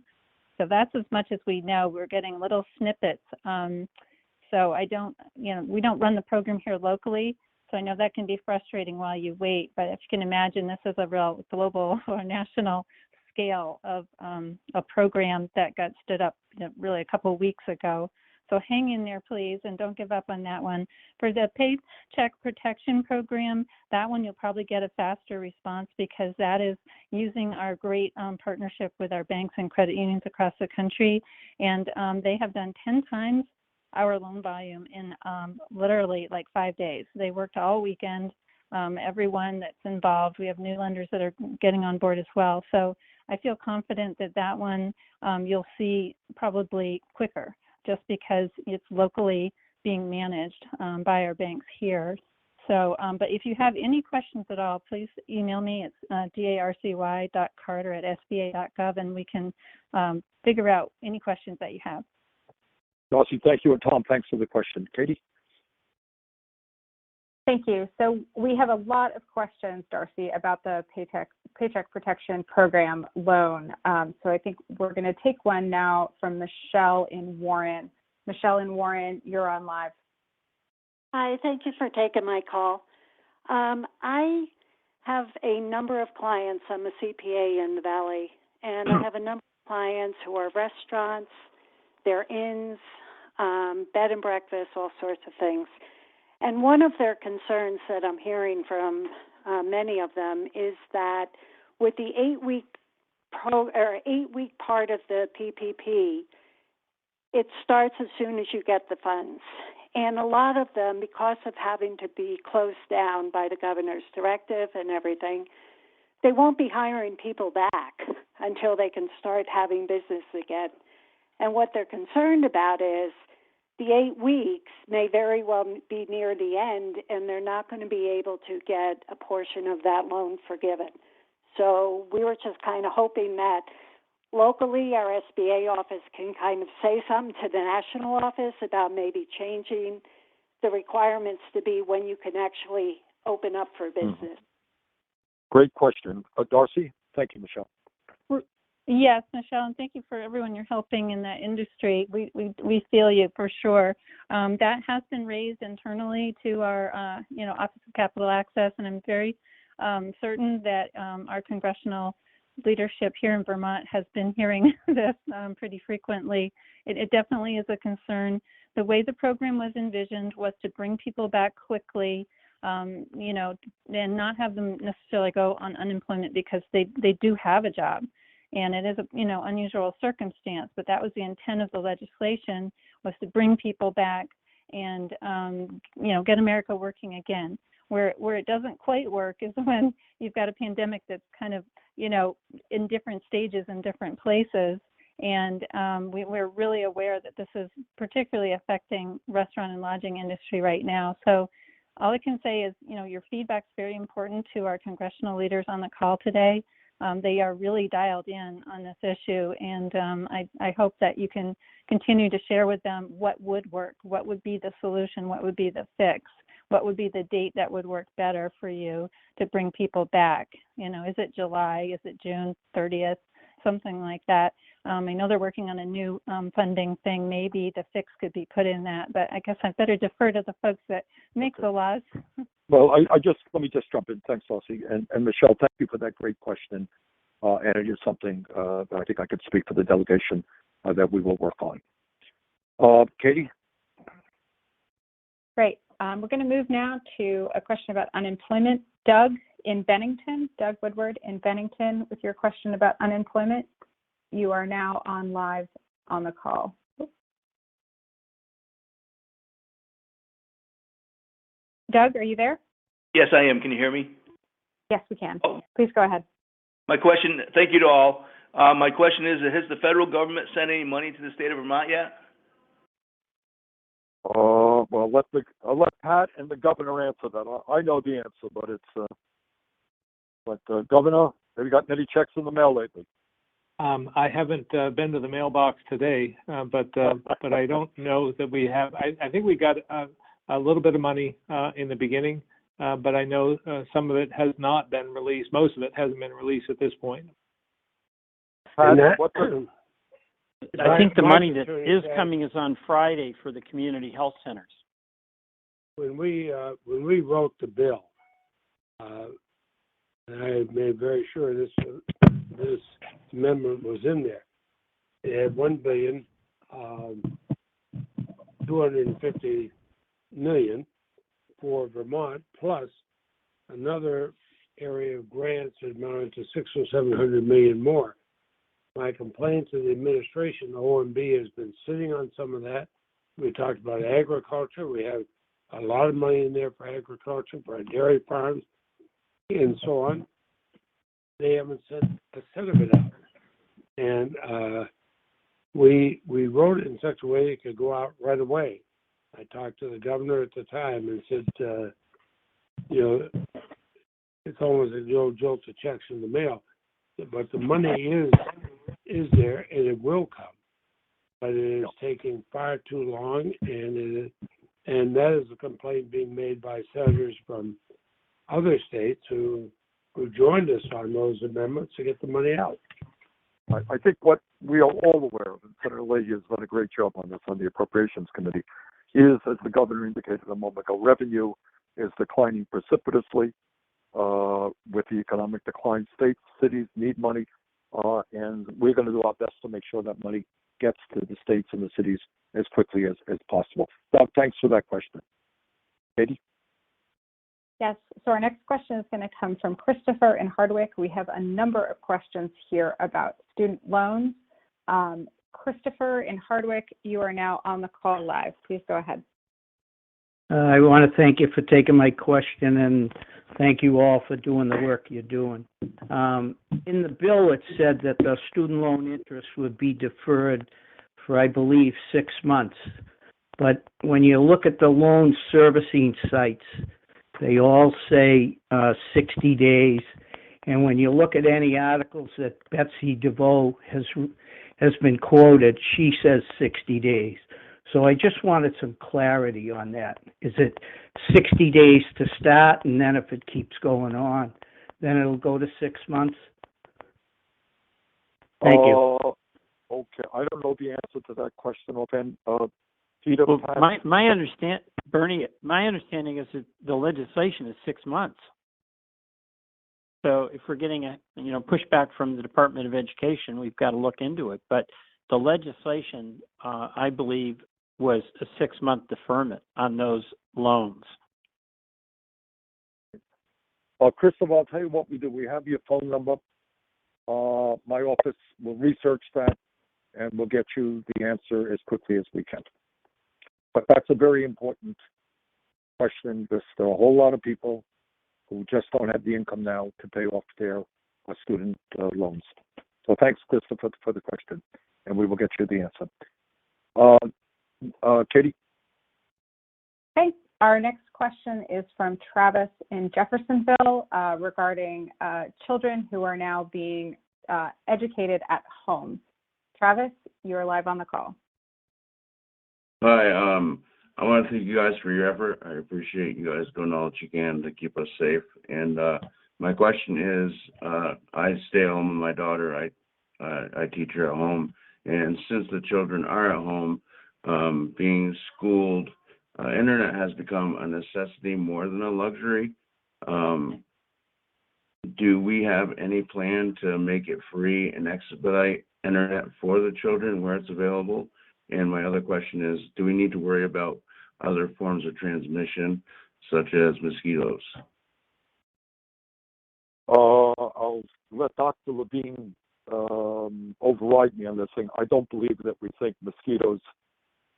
So that's as much as we know. We're getting little snippets. So we don't run the program here locally. So I know that can be frustrating while you wait. But if you can imagine, this is a real global or national scale of a program that got stood up really a couple of weeks ago. So hang in there, please, and don't give up on that one. For the Paycheck Protection Program, that one you'll probably get a faster response because that is using our great partnership with our banks and credit unions across the country. And they have done 10 times our loan volume in literally like 5 days. They worked all weekend. Everyone that's involved, we have new lenders that are getting on board as well. So I feel confident that that one you'll see probably quicker, just because it's locally being managed by our banks here. So, but if you have any questions at all, please email me. It's darcy.carter@sba.gov, and we can figure out any questions that you have. Darcy, thank you. And Tom, thanks for the question. Katie? Thank you. So we have a lot of questions, Darcy, about the Paycheck Protection Program loan. So I think we're going to take one now from Michelle in Warren. Michelle in Warren, you're on live. Hi, thank you for taking my call. I have a number of clients. I'm a CPA in the Valley, and I have a number of clients who are restaurants, they're inns, bed and breakfast, all sorts of things. And one of their concerns that I'm hearing from many of them is that with the 8-week part of the PPP, it starts as soon as you get the funds. And a lot of them, because of having to be closed down by the governor's directive and everything, they won't be hiring people back until they can start having business again. And what they're concerned about is the 8 weeks may very well be near the end, and they're not going to be able to get a portion of that loan forgiven. So we were just kind of hoping that locally our SBA office can kind of say something to the national office about maybe changing the requirements to be when you can actually open up for business. Great question. Darcy? Thank you, Michelle. Yes, Michelle, and thank you for everyone you're helping in that industry. We feel you for sure. That has been raised internally to our Office of Capital Access, and I'm very certain that our congressional leadership here in Vermont has been hearing this pretty frequently. It definitely is a concern. The way the program was envisioned was to bring people back quickly, and not have them necessarily go on unemployment because they do have a job. And it is a unusual circumstance, but that was the intent of the legislation, was to bring people back and get America working again. Where it doesn't quite work is when you've got a pandemic that's kind of in different stages in different places, and we're really aware that this is particularly affecting restaurant and lodging industry right now. So all I can say is your feedback's very important to our congressional leaders on the call today. They are really dialed in on this issue, and I hope that you can continue to share with them what would work, what would be the solution, what would be the fix, what would be the date that would work better for you to bring people back. Is it July? Is it June 30th? Something like that. I know they're working on a new funding thing. Maybe the fix could be put in that, but I guess I better defer to the folks that make the laws. Well, let me just jump in. Thanks, Elsie. And Michelle, thank you for that great question. And it is something that I think I could speak for the delegation that we will work on. Katie? Great. We're going to move now to a question about unemployment. Doug in Bennington, Doug Woodward in Bennington, with your question about unemployment. You are now on live on the call. Doug, are you there? Yes, I am. Can you hear me? Yes, we can. Oh. Please go ahead. My question, thank you to all. My question is, has the federal government sent any money to the state of Vermont yet? Well, I'll let Pat and the governor answer that. I know the answer, but Governor, have you gotten any checks in the mail lately? I haven't been to the mailbox today, but I don't know that we have. I think we got a little bit of money in the beginning, but I know some of it has not been released. Most of it hasn't been released at this point. Pat, I think the money that is coming is on Friday for the community health centers. When we wrote the bill, and I made very sure this amendment was in there, it had $1,250,000,000 for Vermont, plus another area of grants that amounted to $600 or $700 million more. My complaint to the administration, the OMB, has been sitting on some of that. We talked about agriculture. We have a lot of money in there for agriculture, for our dairy farms, and so on. They haven't sent a cent of it out. And we wrote it in such a way it could go out right away. I talked to the governor at the time and said, it's almost a jolt of checks in the mail. But the money is there, and it will come. But it is taking far too long, and that is a complaint being made by senators from other states who joined us on those amendments to get the money out. I think what we are all aware of, and Senator Leahy has done a great job on this on the Appropriations Committee, is, as the governor indicated a moment ago, revenue is declining precipitously with the economic decline. States, cities need money, and we're going to do our best to make sure that money gets to the states and the cities as quickly as possible. Doug, thanks for that question. Katie? Yes, so our next question is going to come from Christopher in Hardwick. We have a number of questions here about student loans. Christopher in Hardwick, you are now on the call live. Please go ahead. I want to thank you for taking my question, and thank you all for doing the work you're doing. In the bill, it said that the student loan interest would be deferred for, I believe, 6 months. But when you look at the loan servicing sites, they all say 60 days. And when you look at any articles that Betsy DeVoe has been quoted, she says 60 days. So I just wanted some clarity on that. Is it 60 days to start, and then if it keeps going on, then it'll go to 6 months? Thank you. Okay, I don't know the answer to that question offhand. Peter, well, Bernie, my understanding is that the legislation is 6 months. So if we're getting a pushback from the Department of Education, we've got to look into it. But the legislation, I believe, was a 6-month deferment on those loans. Christopher, I'll tell you what we do. We have your phone number. My office will research that, and we'll get you the answer as quickly as we can. But that's a very important question, because there are a whole lot of people who just don't have the income now to pay off their student loans. So thanks, Christopher, for the question, and we will get you the answer. Katie? Okay, our next question is from Travis in Jeffersonville regarding children who are now being educated at home. Travis, you're live on the call. Hi, I want to thank you guys for your effort. I appreciate you guys doing all that you can to keep us safe. And my question is, I stay home with my daughter. I I teach here at home, and since the children are at home, being schooled, internet has become a necessity more than a luxury. Do we have any plan to make it free and expedite internet for the children where it's available? And my other question is, do we need to worry about other forms of transmission, such as mosquitoes? I'll let Dr. Levine override me on this thing. I don't believe that we think mosquitoes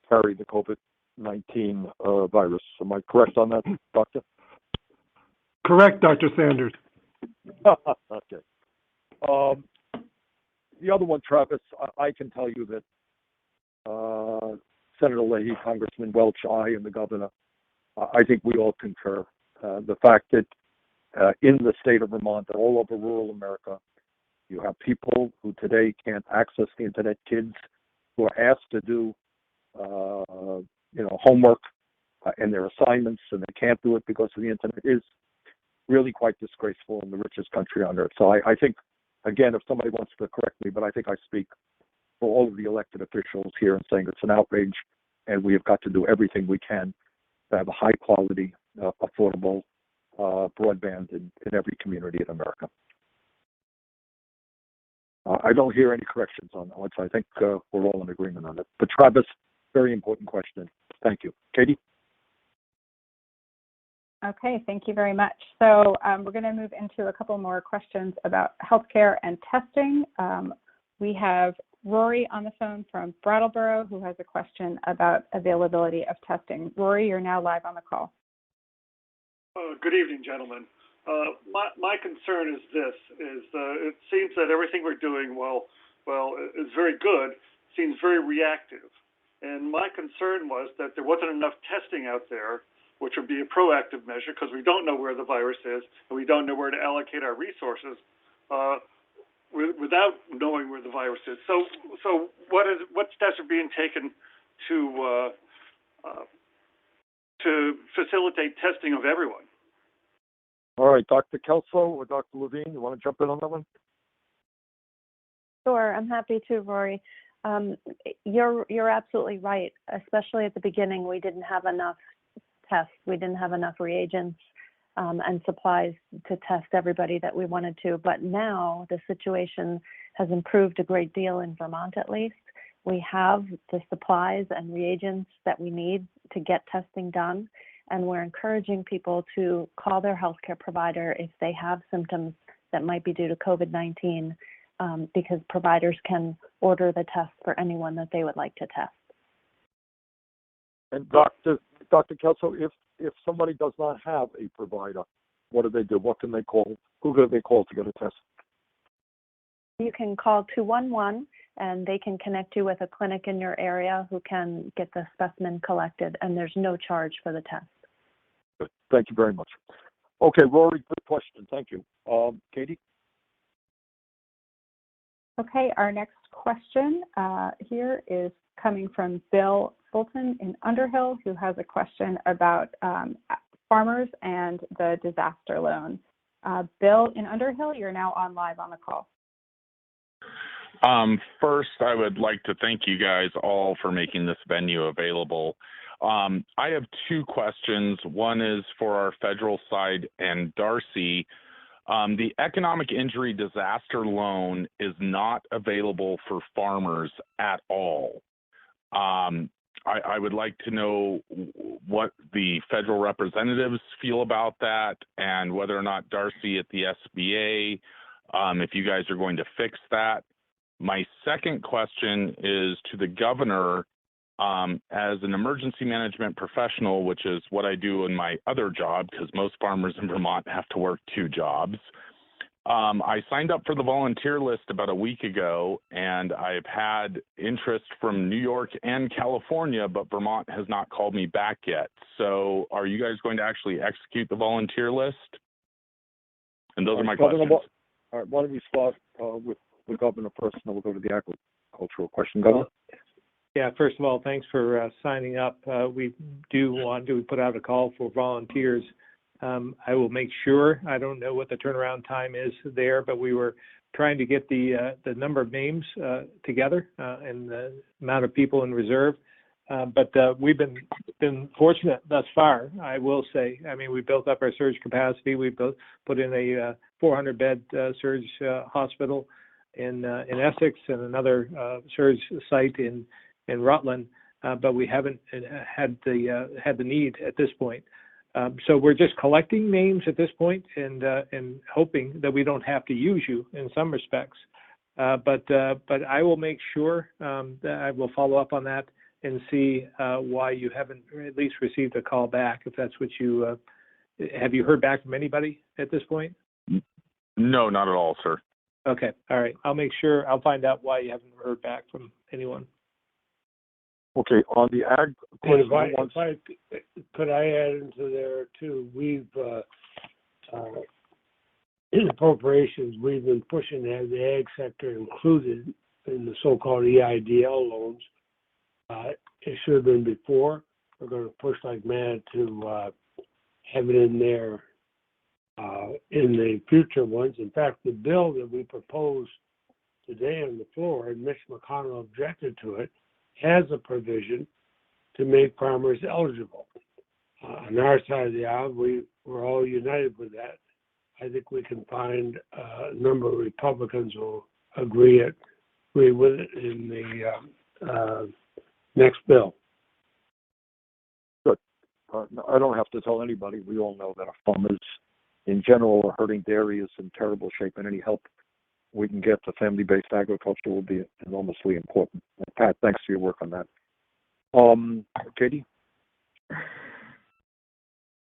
carry the COVID-19 virus. Am I correct on that, Doctor? Correct, Dr. Sanders. Okay. The other one, Travis, I can tell you that Senator Leahy, Congressman Welch, I, and the governor, I think we all concur. The fact that in the state of Vermont and all over rural America, you have people who today can't access the internet, kids who are asked to do, homework and their assignments, and they can't do it because of the internet, is really quite disgraceful in the richest country on earth. So I think, again, if somebody wants to correct me, but I think I speak for all of the elected officials here in saying it's an outrage, and we have got to do everything we can to have a high quality, affordable broadband in every community in America. I don't hear any corrections on that one, so I think we're all in agreement on it. But Travis, very important question. Thank you. Katie? Okay, thank you very much. So we're going to move into a couple more questions about healthcare and testing. We have Rory on the phone from Brattleboro, who has a question about availability of testing. Rory, you're now live on the call. Good evening, gentlemen. My concern is this: it seems that everything we're doing, is very good, seems very reactive. And my concern was that there wasn't enough testing out there, which would be a proactive measure, because we don't know where the virus is and we don't know where to allocate our resources without knowing where the virus is. So what steps are being taken to facilitate testing of everyone? All right, Dr. Kelso or Dr. Levine, you want to jump in on that one? Sure, I'm happy to, Rory. You're absolutely right. Especially at the beginning, we didn't have enough tests. We didn't have enough reagents and supplies to test everybody that we wanted to. But now the situation has improved a great deal in Vermont, at least. We have the supplies and reagents that we need to get testing done. And we're encouraging people to call their healthcare provider if they have symptoms that might be due to COVID-19, because providers can order the test for anyone that they would like to test. And Dr. Kelso, if somebody does not have a provider, what do they do? What can they call? Who do they call to get a test? You can call 211 and they can connect you with a clinic in your area who can get the specimen collected, and there's no charge for the test. Good. Thank you very much. Okay, Rory, good question. Thank you. Katie? Okay, our next question here is coming from Bill Fulton in Underhill, who has a question about farmers and the disaster loan. Bill in Underhill, you're now on live on the call. First, I would like to thank you guys all for making this venue available. I have two questions. One is for our federal side and Darcy. The economic injury disaster loan is not available for farmers at all. I would like to know what the federal representatives feel about that, and whether or not Darcy at the SBA, if you guys are going to fix that. My second question is to the governor. As an emergency management professional, which is what I do in my other job, because most farmers in Vermont have to work two jobs, I signed up for the volunteer list about a week ago, and I've had interest from New York and California, but Vermont has not called me back yet. So are you guys going to actually execute the volunteer list? And those are my questions. All right, why don't we start with the governor first, and then we'll go to the agricultural question. Governor? Yeah, first of all, thanks for signing up. We do want to put out a call for volunteers. I will make sure. I don't know what the turnaround time is there, but we were trying to get the number of names together and the amount of people in reserve. But we've been fortunate thus far, I will say. I mean, we built up our surge capacity. We put in a 400-bed surge hospital in Essex and another surge site in Rutland, but we haven't had the need at this point. So we're just collecting names at this point and hoping that we don't have to use you in some respects. But I will make sure that I will follow up on that and see why you haven't at least received a call back, if that's what you have. You heard back from anybody at this point? No, not at all, sir. Okay, all right. I'll make sure, I'll find out why you haven't heard back from anyone. Okay, on the ag. Could I add into there too? We've in appropriations, we've been pushing to have the ag sector included in the so-called EIDL loans. It should have been before. We're going to push like mad to have it in there in the future ones. In fact, the bill that we proposed today on the floor, and Mitch McConnell objected to it, has a provision to make farmers eligible. On our side of the aisle, we're all united with that. I think we can find a number of Republicans who agree with it in the next bill. Good. I don't have to tell anybody. We all know that our farmers in general are hurting. Dairy is in terrible shape, and any help we can get to family-based agriculture will be enormously important. Pat, thanks for your work on that. Katie?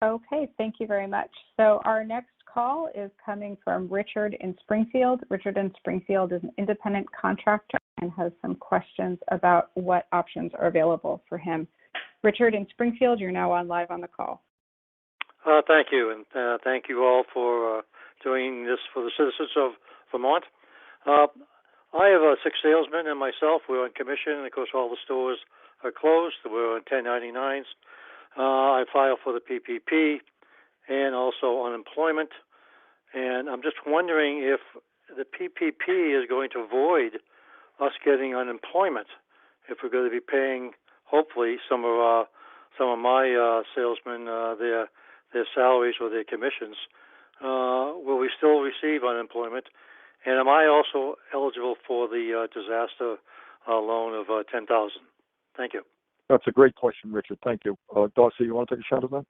Okay, thank you very much. So our next call is coming from Richard in Springfield. Richard in Springfield is an independent contractor and has some questions about what options are available for him. Richard in Springfield, you're now live on the call. Thank you, and thank you all for doing this for the citizens of Vermont. I have 6 salesmen and myself. We're on commission, and of course all the stores are closed. We're on 1099s. I file for the PPP and also unemployment. And I'm just wondering if the PPP is going to void us getting unemployment, if we're going to be paying, hopefully, some of my salesmen their salaries or their commissions. Will we still receive unemployment? And am I also eligible for the disaster loan of $10,000? Thank you. That's a great question, Richard. Thank you. Darcy, you want to take a shot at that?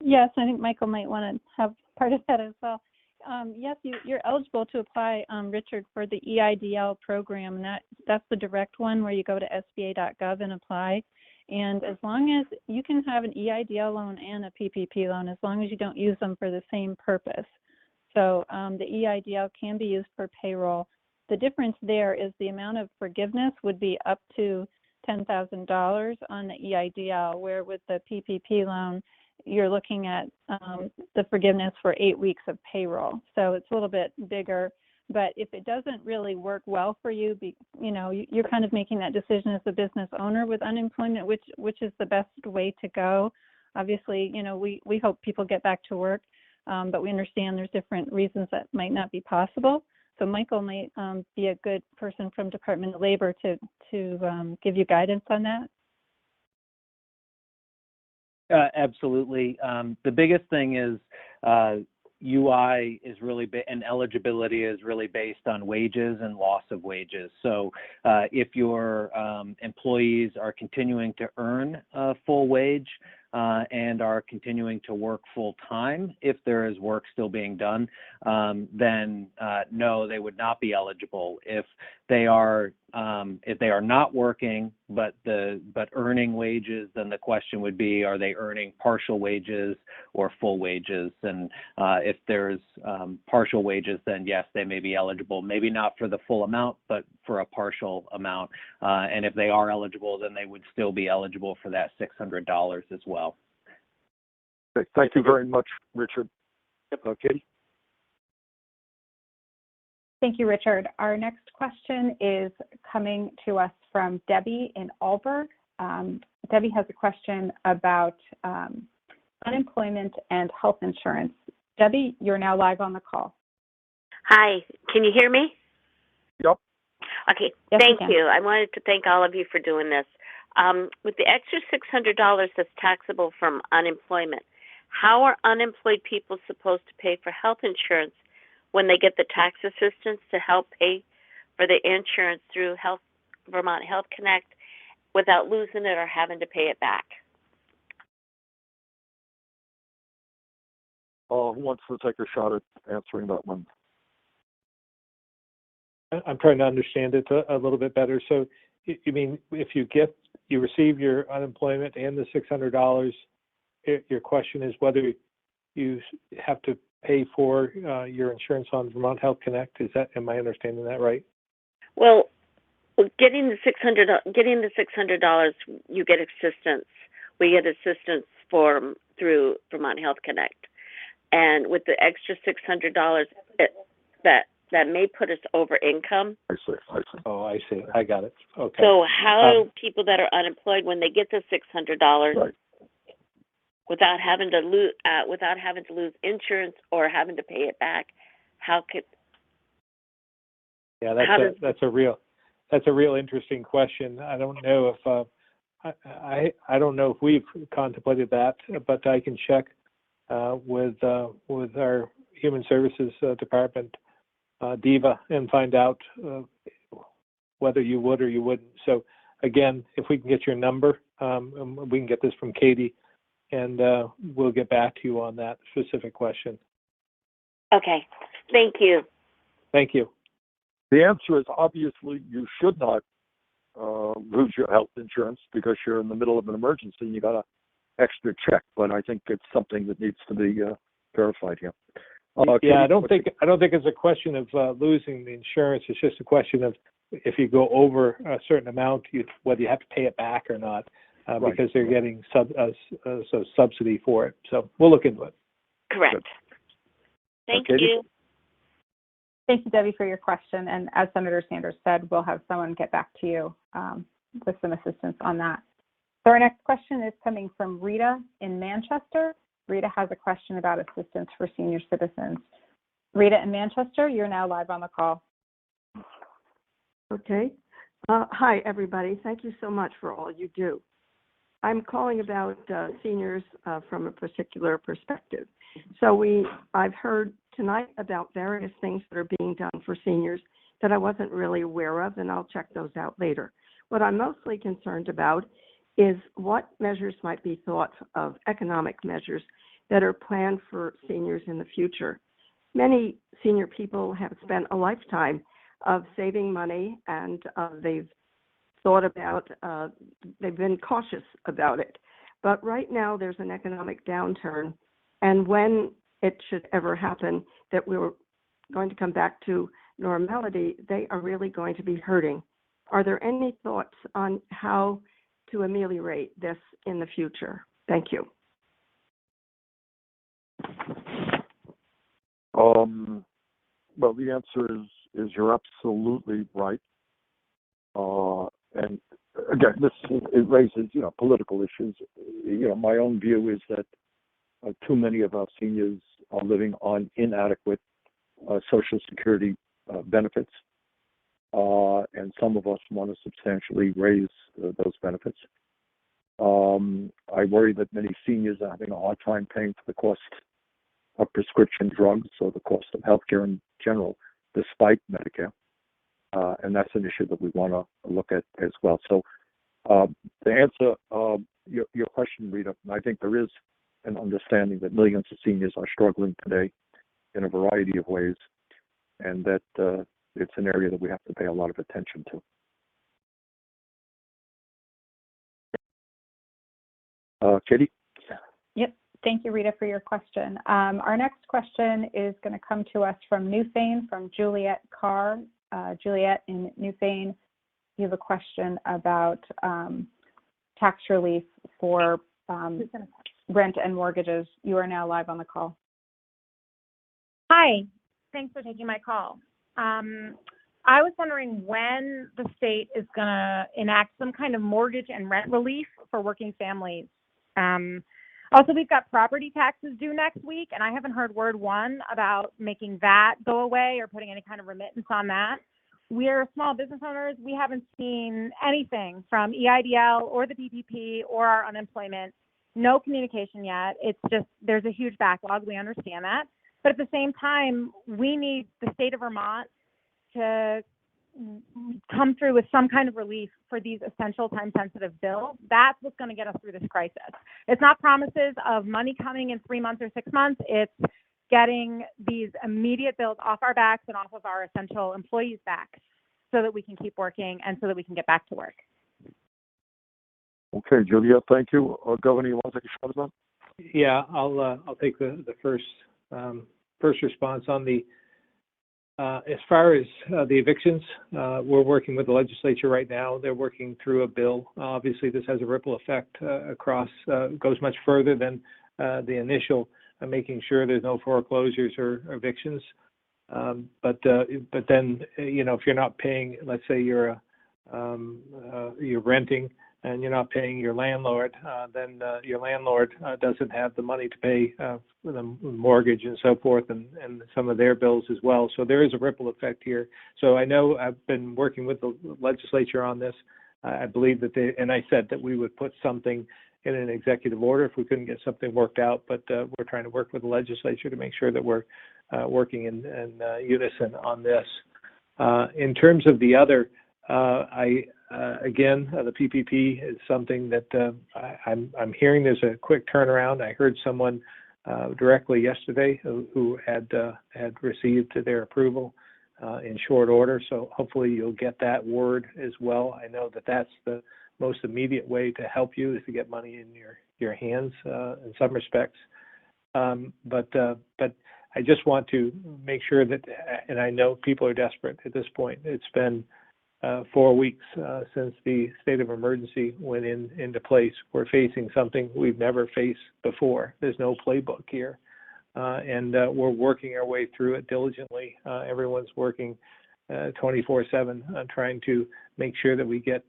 Yes, I think Michael might want to have part of that as well. Yes, you're eligible to apply, Richard, for the EIDL program, and that's the direct one where you go to sba.gov and apply. And as long as you can have an EIDL loan and a PPP loan, as long as you don't use them for the same purpose. So the EIDL can be used for payroll. The difference there is the amount of forgiveness would be up to $10,000 on the EIDL, where with the PPP loan, you're looking at the forgiveness for 8 weeks of payroll. So it's a little bit bigger. But if it doesn't really work well for you, you're kind of making that decision as a business owner with unemployment, which is the best way to go. Obviously, we hope people get back to work, but we understand there's different reasons that might not be possible. So Michael might be a good person from Department of Labor to give you guidance on that. Absolutely. The biggest thing is UI is really, and eligibility is really based on wages and loss of wages. So if your employees are continuing to earn a full wage and are continuing to work full time, if there is work still being done, then no, they would not be eligible. If they are not working but earning wages, then the question would be, are they earning partial wages or full wages? And if there's partial wages, then yes, they may be eligible. Maybe not for the full amount, but for a partial amount. And if they are eligible, then they would still be eligible for that $600 as well. Okay. Thank you very much, Richard. Katie? Thank you, Richard. Our next question is coming to us from Debbie in Alburgh. Debbie has a question about unemployment and health insurance. Debbie, you're now live on the call. Hi, can you hear me? Yep. Okay, Yes, thank we can. you. I wanted to thank all of you for doing this. With the extra $600 that's taxable from unemployment, how are unemployed people supposed to pay for health insurance when they get the tax assistance to help pay for the insurance through Vermont Health Connect without losing it or having to pay it back? Who wants to take a shot at answering that one? I'm trying to understand it a little bit better. So you mean if you receive your unemployment and the $600, your question is whether you have to pay for your insurance on Vermont Health Connect? Am I understanding that right? Well, getting the $600, you get assistance. We get assistance through Vermont Health Connect, and with the extra $600, that may put us over income. I see. Oh, I see. I got it. Okay. So how do people that are unemployed, when they get the $600, right, without having to lose insurance or having to pay it back, how could? Yeah, that's a real interesting question. I don't know if I don't know if we've contemplated that, but I can check with our Human Services Department, DEVA, and find out whether you would or you wouldn't. So again, if we can get your number, we can get this from Katie, and we'll get back to you on that specific question. Okay, thank you. Thank you. The answer is obviously you should not lose your health insurance because you're in the middle of an emergency and you got an extra check. But I think it's something that needs to be verified here. I don't think it's a question of losing the insurance. It's just a question of if you go over a certain amount, whether you have to pay it back or not, because they're getting subsidy for it. So we'll look into it. Correct. Good. Thank you. Thank you, Debbie, for your question. And as Senator Sanders said, we'll have someone get back to you with some assistance on that. So our next question is coming from Rita in Manchester. Rita has a question about assistance for senior citizens. Rita in Manchester, you're now live on the call. Okay. Hi, everybody. Thank you so much for all you do. I'm calling about seniors from a particular perspective. So I've heard tonight about various things that are being done for seniors that I wasn't really aware of, and I'll check those out later. What I'm mostly concerned about is what measures might be thought of, economic measures that are planned for seniors in the future. Many senior people have spent a lifetime of saving money, and they've thought about, they've been cautious about it. But right now there's an economic downturn, and when it should ever happen that we're going to come back to normality, they are really going to be hurting. Are there any thoughts on how to ameliorate this in the future? Thank you. Well, the answer is you're absolutely right. And again, it raises, political issues. My own view is that too many of our seniors are living on inadequate Social Security benefits, and some of us want to substantially raise those benefits. I worry that many seniors are having a hard time paying for the cost of prescription drugs or the cost of healthcare in general, despite Medicare. And that's an issue that we want to look at as well. So to answer your question, Rita, I think there is an understanding that millions of seniors are struggling today in a variety of ways, and that it's an area that we have to pay a lot of attention to. Katie? Yep. Thank you, Rita, for your question. Our next question is going to come to us from Newfane, from Juliet Carr. Juliet in Newfane, you have a question about tax relief for rent and mortgages. You are now live on the call. Hi, thanks for taking my call. I was wondering when the state is going to enact some kind of mortgage and rent relief for working families. Also, we've got property taxes due next week, and I haven't heard word one about making that go away or putting any kind of remittance on that. We're small business owners. We haven't seen anything from EIDL or the PPP or our unemployment. No communication yet. It's just, there's a huge backlog. We understand that. But at the same time, we need the state of Vermont to come through with some kind of relief for these essential time-sensitive bills. That's what's going to get us through this crisis. It's not promises of money coming in 3 months or 6 months. It's getting these immediate bills off our backs and off of our essential employees' backs so that we can keep working and so that we can get back to work. Okay, Julia, thank you. Governor, you want to take a shot at that? Yeah, I'll take the first response on the as far as the evictions. We're working with the legislature right now. They're working through a bill. Obviously, this has a ripple effect across, goes much further than the initial making sure there's no foreclosures or evictions. But then, you know, if you're not paying, let's say you're renting and you're not paying your landlord, then your landlord doesn't have the money to pay the mortgage and so forth, and some of their bills as well. So there is a ripple effect here. So I know I've been working with the legislature on this. I believe that and I said that we would put something in an executive order if we couldn't get something worked out, but we're trying to work with the legislature to make sure that we're working in unison on this. In terms of the other, again, the PPP is something that I'm hearing there's a quick turnaround. I heard someone directly yesterday who had received their approval in short order. So hopefully you'll get that word as well. I know that that's the most immediate way to help you, is to get money in your hands in some respects. But I just want to make sure that, and I know people are desperate at this point. It's been 4 weeks since the state of emergency went into place. We're facing something we've never faced before. There's no playbook here. And we're working our way through it diligently. Everyone's working 24/7 trying to make sure that we get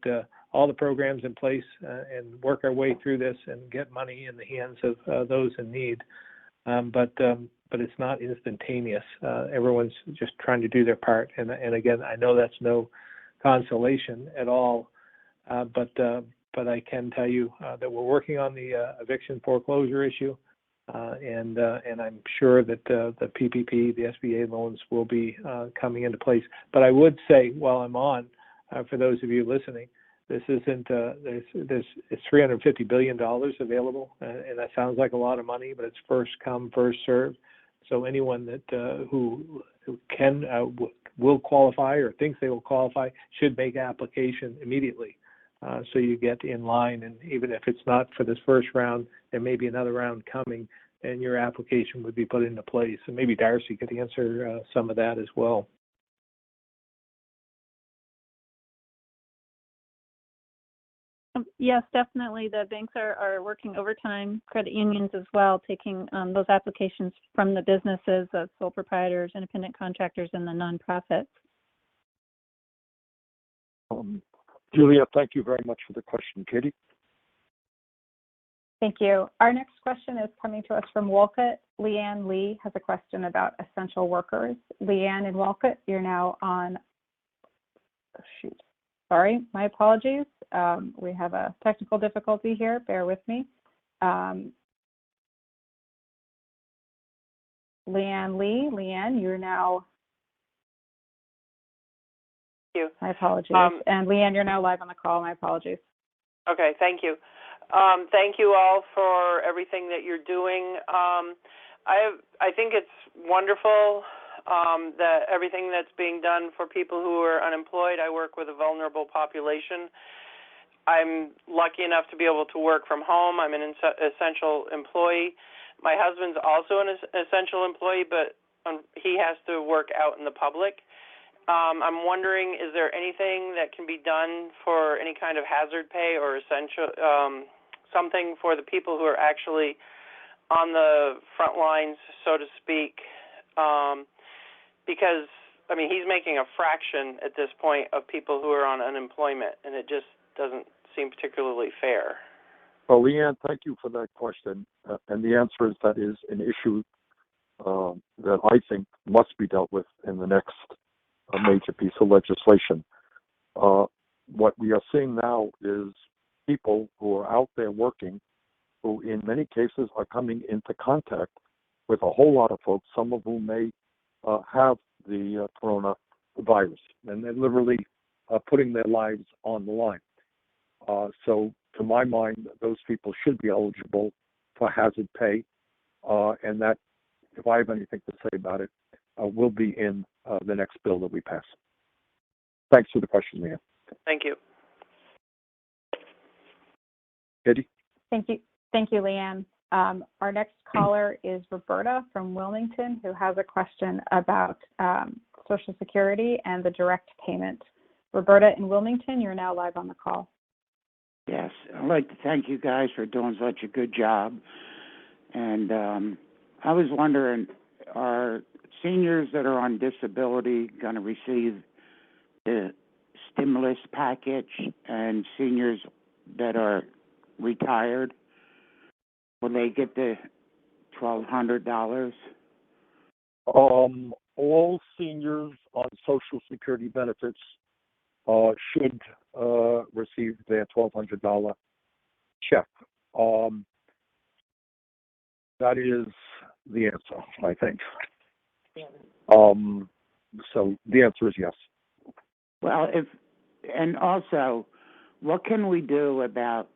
all the programs in place and work our way through this and get money in the hands of those in need. But it's not instantaneous. Everyone's just trying to do their part. And again, I know that's no consolation at all, but I can tell you that we're working on the eviction foreclosure issue, and I'm sure that the PPP, the SBA loans will be coming into place. But I would say, while I'm on, for those of you listening, this isn't it's $350 billion available, and that sounds like a lot of money, but it's first come, first served. So anyone that who can will qualify or thinks they will qualify should make application immediately, so you get in line. And even if it's not for this first round, there may be another round coming, and your application would be put into place. And maybe Darcy could answer some of that as well. Yes, definitely. The banks are working overtime, credit unions as well, taking those applications from the businesses, the sole proprietors, independent contractors, and the nonprofits. Julia, thank you very much for the question. Katie? Thank you. Our next question is coming to us from Wolcott. Leanne Lee has a question about essential workers. Leanne and Wolcott, you're now on. Shoot. Sorry, my apologies. We have a technical difficulty here. Bear with me. Leanne Lee. Leanne, you're now. Thank you. My apologies. And Leanne, you're now live on the call. My apologies. Okay, thank you. Thank you all for everything that you're doing. I think it's wonderful that everything that's being done for people who are unemployed. I work with a vulnerable population. I'm lucky enough to be able to work from home. I'm an essential employee. My husband's also an essential employee, but he has to work out in the public. I'm wondering, is there anything that can be done for any kind of hazard pay or essential something for the people who are actually on the front lines, so to speak? Because, I mean, he's making a fraction at this point of people who are on unemployment, and it just doesn't seem particularly fair. Well, Leanne, thank you for that question. And the answer is that is an issue that I think must be dealt with in the next major piece of legislation. What we are seeing now is people who are out there working, who in many cases are coming into contact with a whole lot of folks, some of whom may have the coronavirus, and they're literally putting their lives on the line. So to my mind, those people should be eligible for hazard pay, and that, if I have anything to say about it, will be in the next bill that we pass. Thanks for the question, Leanne. Thank you. Katie? Thank you, Leanne. Our next caller is Roberta from Wilmington, who has a question about Social Security and the direct payment. Roberta in Wilmington, you're now live on the call. Yes, I'd like to thank you guys for doing such a good job. And I was wondering, are seniors that are on disability going to receive the stimulus package, and seniors that are retired, will they get the $1,200? All seniors on Social Security benefits should receive their $1,200 check. That is the answer, I think. So the answer is yes. Well, and also, what can we do about,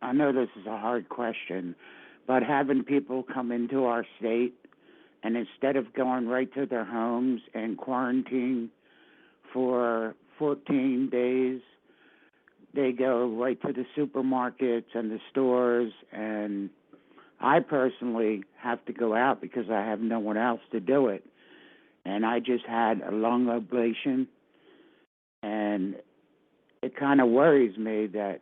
I know this is a hard question, but having people come into our state and instead of going right to their homes and quarantine for 14 days, they go right to the supermarkets and the stores, and I personally have to go out because I have no one else to do it. And I just had a lung ablation, and it kind of worries me that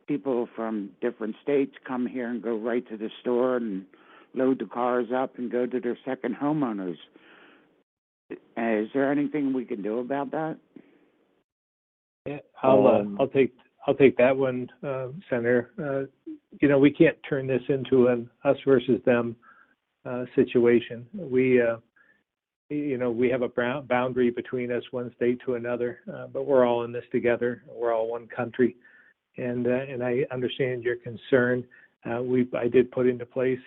people from different states come here and go right to the store and load the cars up and go to their second homeowners. Is there anything we can do about that? Yeah, I'll take that one, Senator. We can't turn this into an us versus them situation. We have a boundary between us, one state to another, but we're all in this together. We're all one country, and I understand your concern. I did put into place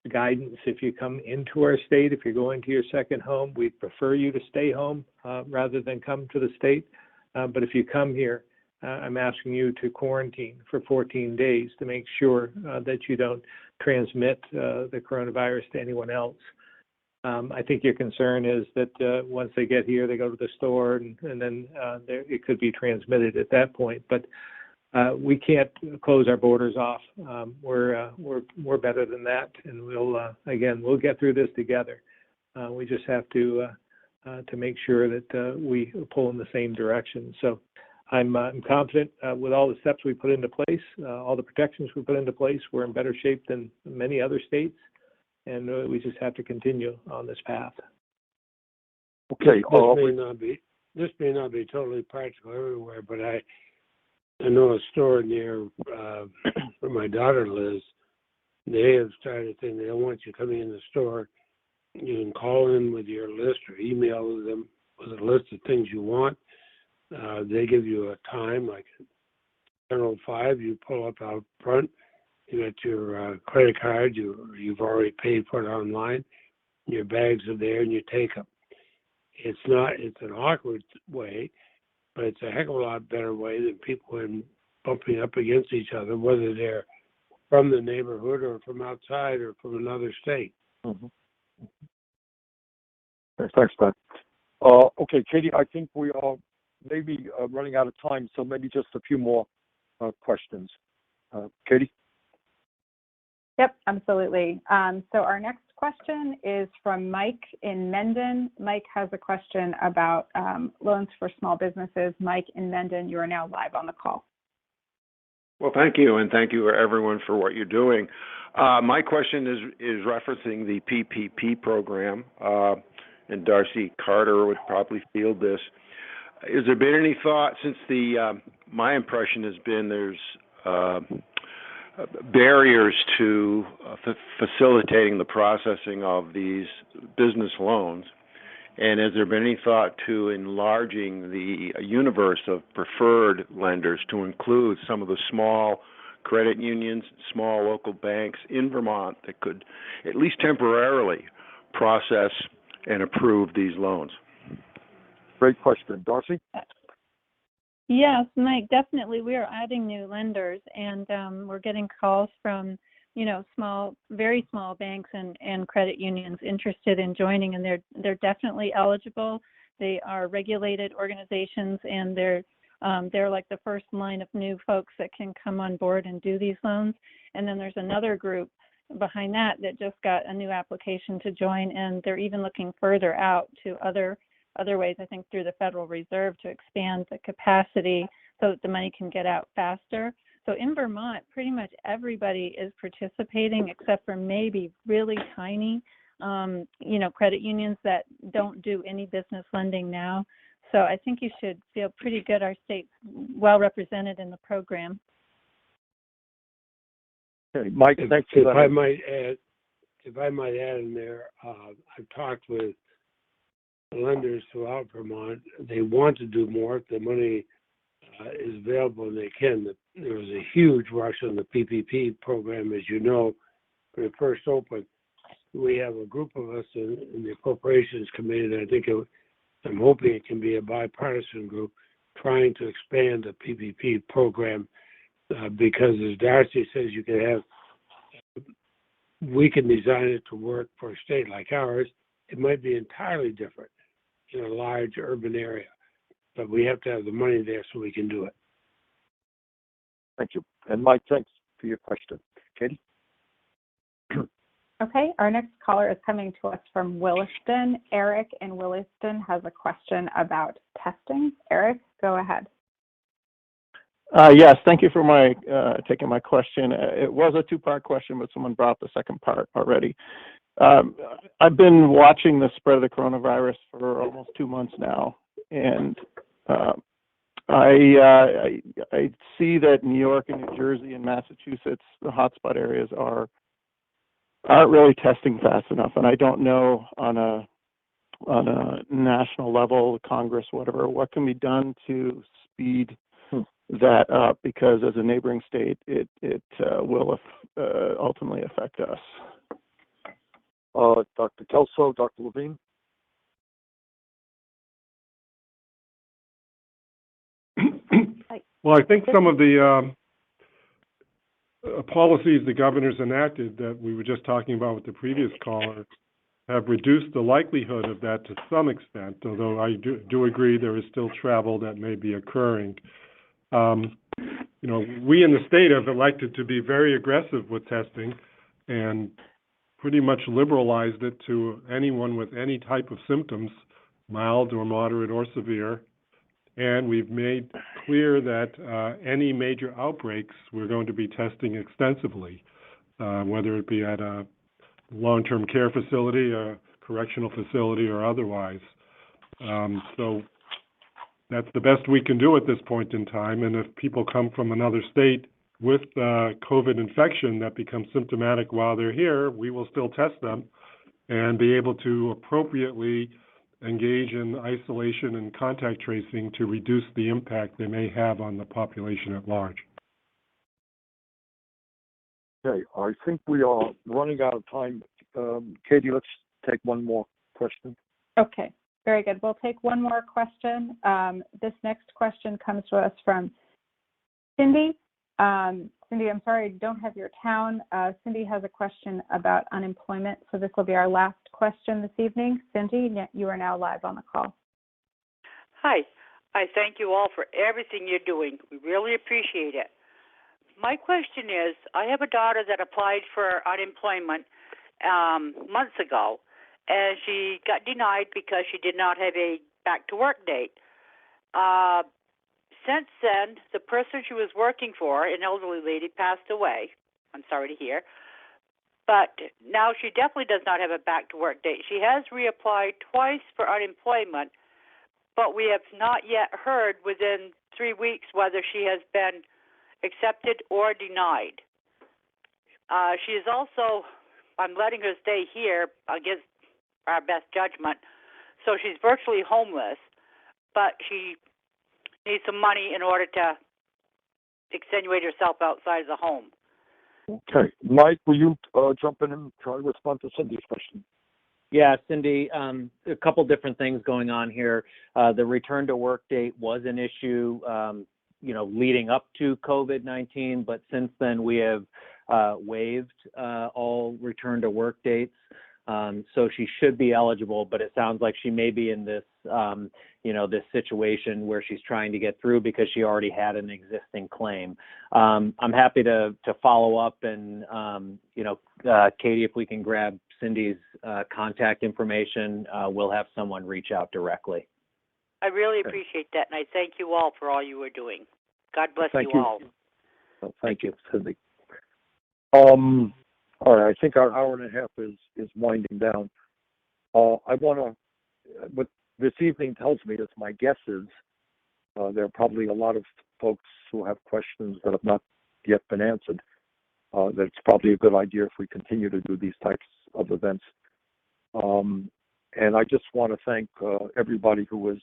guidance. If you come into our state, if you're going to your second home, we'd prefer you to stay home rather than come to the state. But if you come here, I'm asking you to quarantine for 14 days to make sure that you don't transmit the coronavirus to anyone else. I think your concern is that once they get here, they go to the store, and then it could be transmitted at that point. But we can't close our borders off. We're better than that, and we'll get through this together. We just have to make sure that we pull in the same direction. So I'm confident with all the steps we put into place, all the protections we put into place. We're in better shape than many other states, and we just have to continue on this path. Okay. This may not be totally practical everywhere, but I know a store near where my daughter lives. They have started saying they don't want you coming in the store. You can call in with your list or email them with a list of things you want. They give you a time, like 10:05. You pull up out front. You got your credit card. You've already paid for it online. Your bags are there, and you take them. It's an awkward way, but it's a heck of a lot better way than people bumping up against each other, whether they're from the neighborhood or from outside or from another state. Mm-hmm. Thanks, Ben. Okay, Katie, I think we are maybe running out of time, so maybe just a few more questions. Katie? Yep, absolutely. So our next question is from Mike in Mendon. Mike has a question about loans for small businesses. Mike in Mendon, you are now live on the call. Well, thank you, and thank you everyone for what you're doing. My question is referencing the PPP program, and Darcy Carter would probably field this. Has there been any thought since my impression has been there's barriers to facilitating the processing of these business loans? And has there been any thought to enlarging the universe of preferred lenders to include some of the small credit unions, small local banks in Vermont that could at least temporarily process and approve these loans? Great question. Darcy? Yes, Mike, definitely. We are adding new lenders, and we're getting calls from, small, very small banks and credit unions interested in joining, and they're definitely eligible. They are regulated organizations, and they're like the first line of new folks that can come on board and do these loans. And then there's another group behind that just got a new application to join, and they're even looking further out to other ways, I think through the Federal Reserve, to expand the capacity so that the money can get out faster. So in Vermont, pretty much everybody is participating except for maybe really tiny, credit unions that don't do any business lending now. So I think you should feel pretty good. Our state's well represented in the program. Okay, Mike, thanks for that. If I might add in there, I've talked with lenders throughout Vermont. They want to do more if the money is available and they can. There was a huge rush on the PPP program, as you know, when it first opened. We have a group of us in the Appropriations Committee, and I'm hoping it can be a bipartisan group trying to expand the PPP program because, as Darcy says, we can design it to work for a state like ours. It might be entirely different in a large urban area, but we have to have the money there so we can do it. Thank you. And Mike, thanks for your question. Katie? Okay, our next caller is coming to us from Williston. Eric in Williston has a question about testing. Eric, go ahead. Yes, thank you for taking my question. It was a two-part question, but someone brought up the second part already. I've been watching the spread of the coronavirus for almost 2 months now, and I see that New York and New Jersey and Massachusetts, the hotspot areas, aren't really testing fast enough, and I don't know on a national level, Congress, whatever, what can be done to speed that up, because as a neighboring state, it will ultimately affect us. Dr. Kelso, Dr. Levine? Well, I think some of the policies the governor's enacted that we were just talking about with the previous caller have reduced the likelihood of that to some extent, although I do agree there is still travel that may be occurring. We in the state have elected to be very aggressive with testing and pretty much liberalized it to anyone with any type of symptoms, mild or moderate or severe. And we've made clear that any major outbreaks, we're going to be testing extensively, whether it be at a long-term care facility, a correctional facility, or otherwise. So that's the best we can do at this point in time. And if people come from another state with COVID infection that becomes symptomatic while they're here, we will still test them and be able to appropriately engage in isolation and contact tracing to reduce the impact they may have on the population at large. Okay, I think we are running out of time. Katie, let's take one more question. Okay, very good. We'll take one more question. This next question comes to us from Cindy. Cindy, I'm sorry, I don't have your town. Cindy has a question about unemployment, so this will be our last question this evening. Cindy, you are now live on the call. Hi. I thank you all for everything you're doing. We really appreciate it. My question is, I have a daughter that applied for unemployment months ago, and she got denied because she did not have a back-to-work date. Since then, the person she was working for, an elderly lady, passed away. I'm sorry to hear. But now she definitely does not have a back-to-work date. She has reapplied twice for unemployment, but we have not yet heard within 3 weeks whether she has been accepted or denied. She is also, I'm letting her stay here against our best judgment. So she's virtually homeless, but she needs some money in order to extenuate herself outside of the home. Okay. Mike, will you jump in and try to respond to Cindy's question? Yeah, Cindy, a couple different things going on here. The return to work date was an issue, leading up to COVID-19, but since then we have waived all return to work dates. So she should be eligible, but it sounds like she may be in this, this situation where she's trying to get through because she already had an existing claim. I'm happy to follow up and, Katie, if we can grab Cindy's contact information, we'll have someone reach out directly. I really appreciate that, and I thank you all for all you are doing. God bless you all. Well, thank you, Cindy. All right, I think our hour and a half is winding down. I want to, what this evening tells me is my guess is there are probably a lot of folks who have questions that have not yet been answered. That it's probably a good idea if we continue to do these types of events. And I just want to thank everybody who was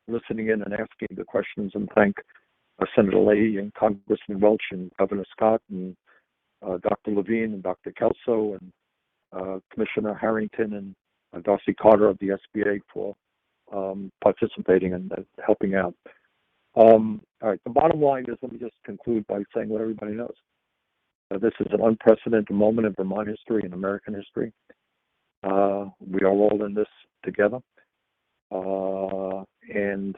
listening in and asking the questions, and thank Senator Leahy and Congressman Welch and Governor Scott and Dr. Levine and Dr. Kelso and Commissioner Harrington and Darcy Carter of the SBA for participating and helping out. All right, the bottom line is, let me just conclude by saying what everybody knows. This is an unprecedented moment in Vermont history and American history. We are all in this together. And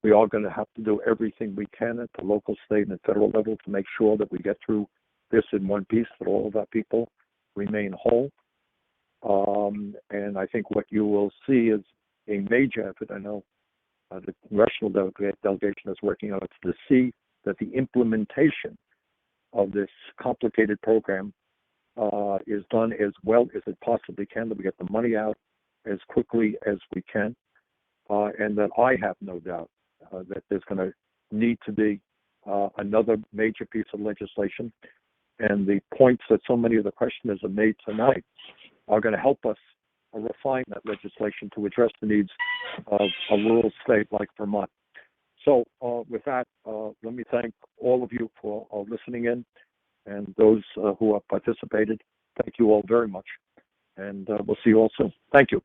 we are going to have to do everything we can at the local, state, and federal level to make sure that we get through this in one piece, that all of our people remain whole. And I think what you will see is a major effort. I know the Congressional delegation is working on it to see that the implementation of this complicated program is done as well as it possibly can, that we get the money out as quickly as we can, and that I have no doubt that there's going to need to be another major piece of legislation. And the points that so many of the questioners have made tonight are going to help us refine that legislation to address the needs of a rural state like Vermont. So with that, let me thank all of you for listening in, and those who have participated. Thank you all very much, and we'll see you all soon. Thank you.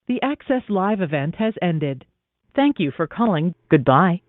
The Access Live event has ended. Thank you for calling. Goodbye.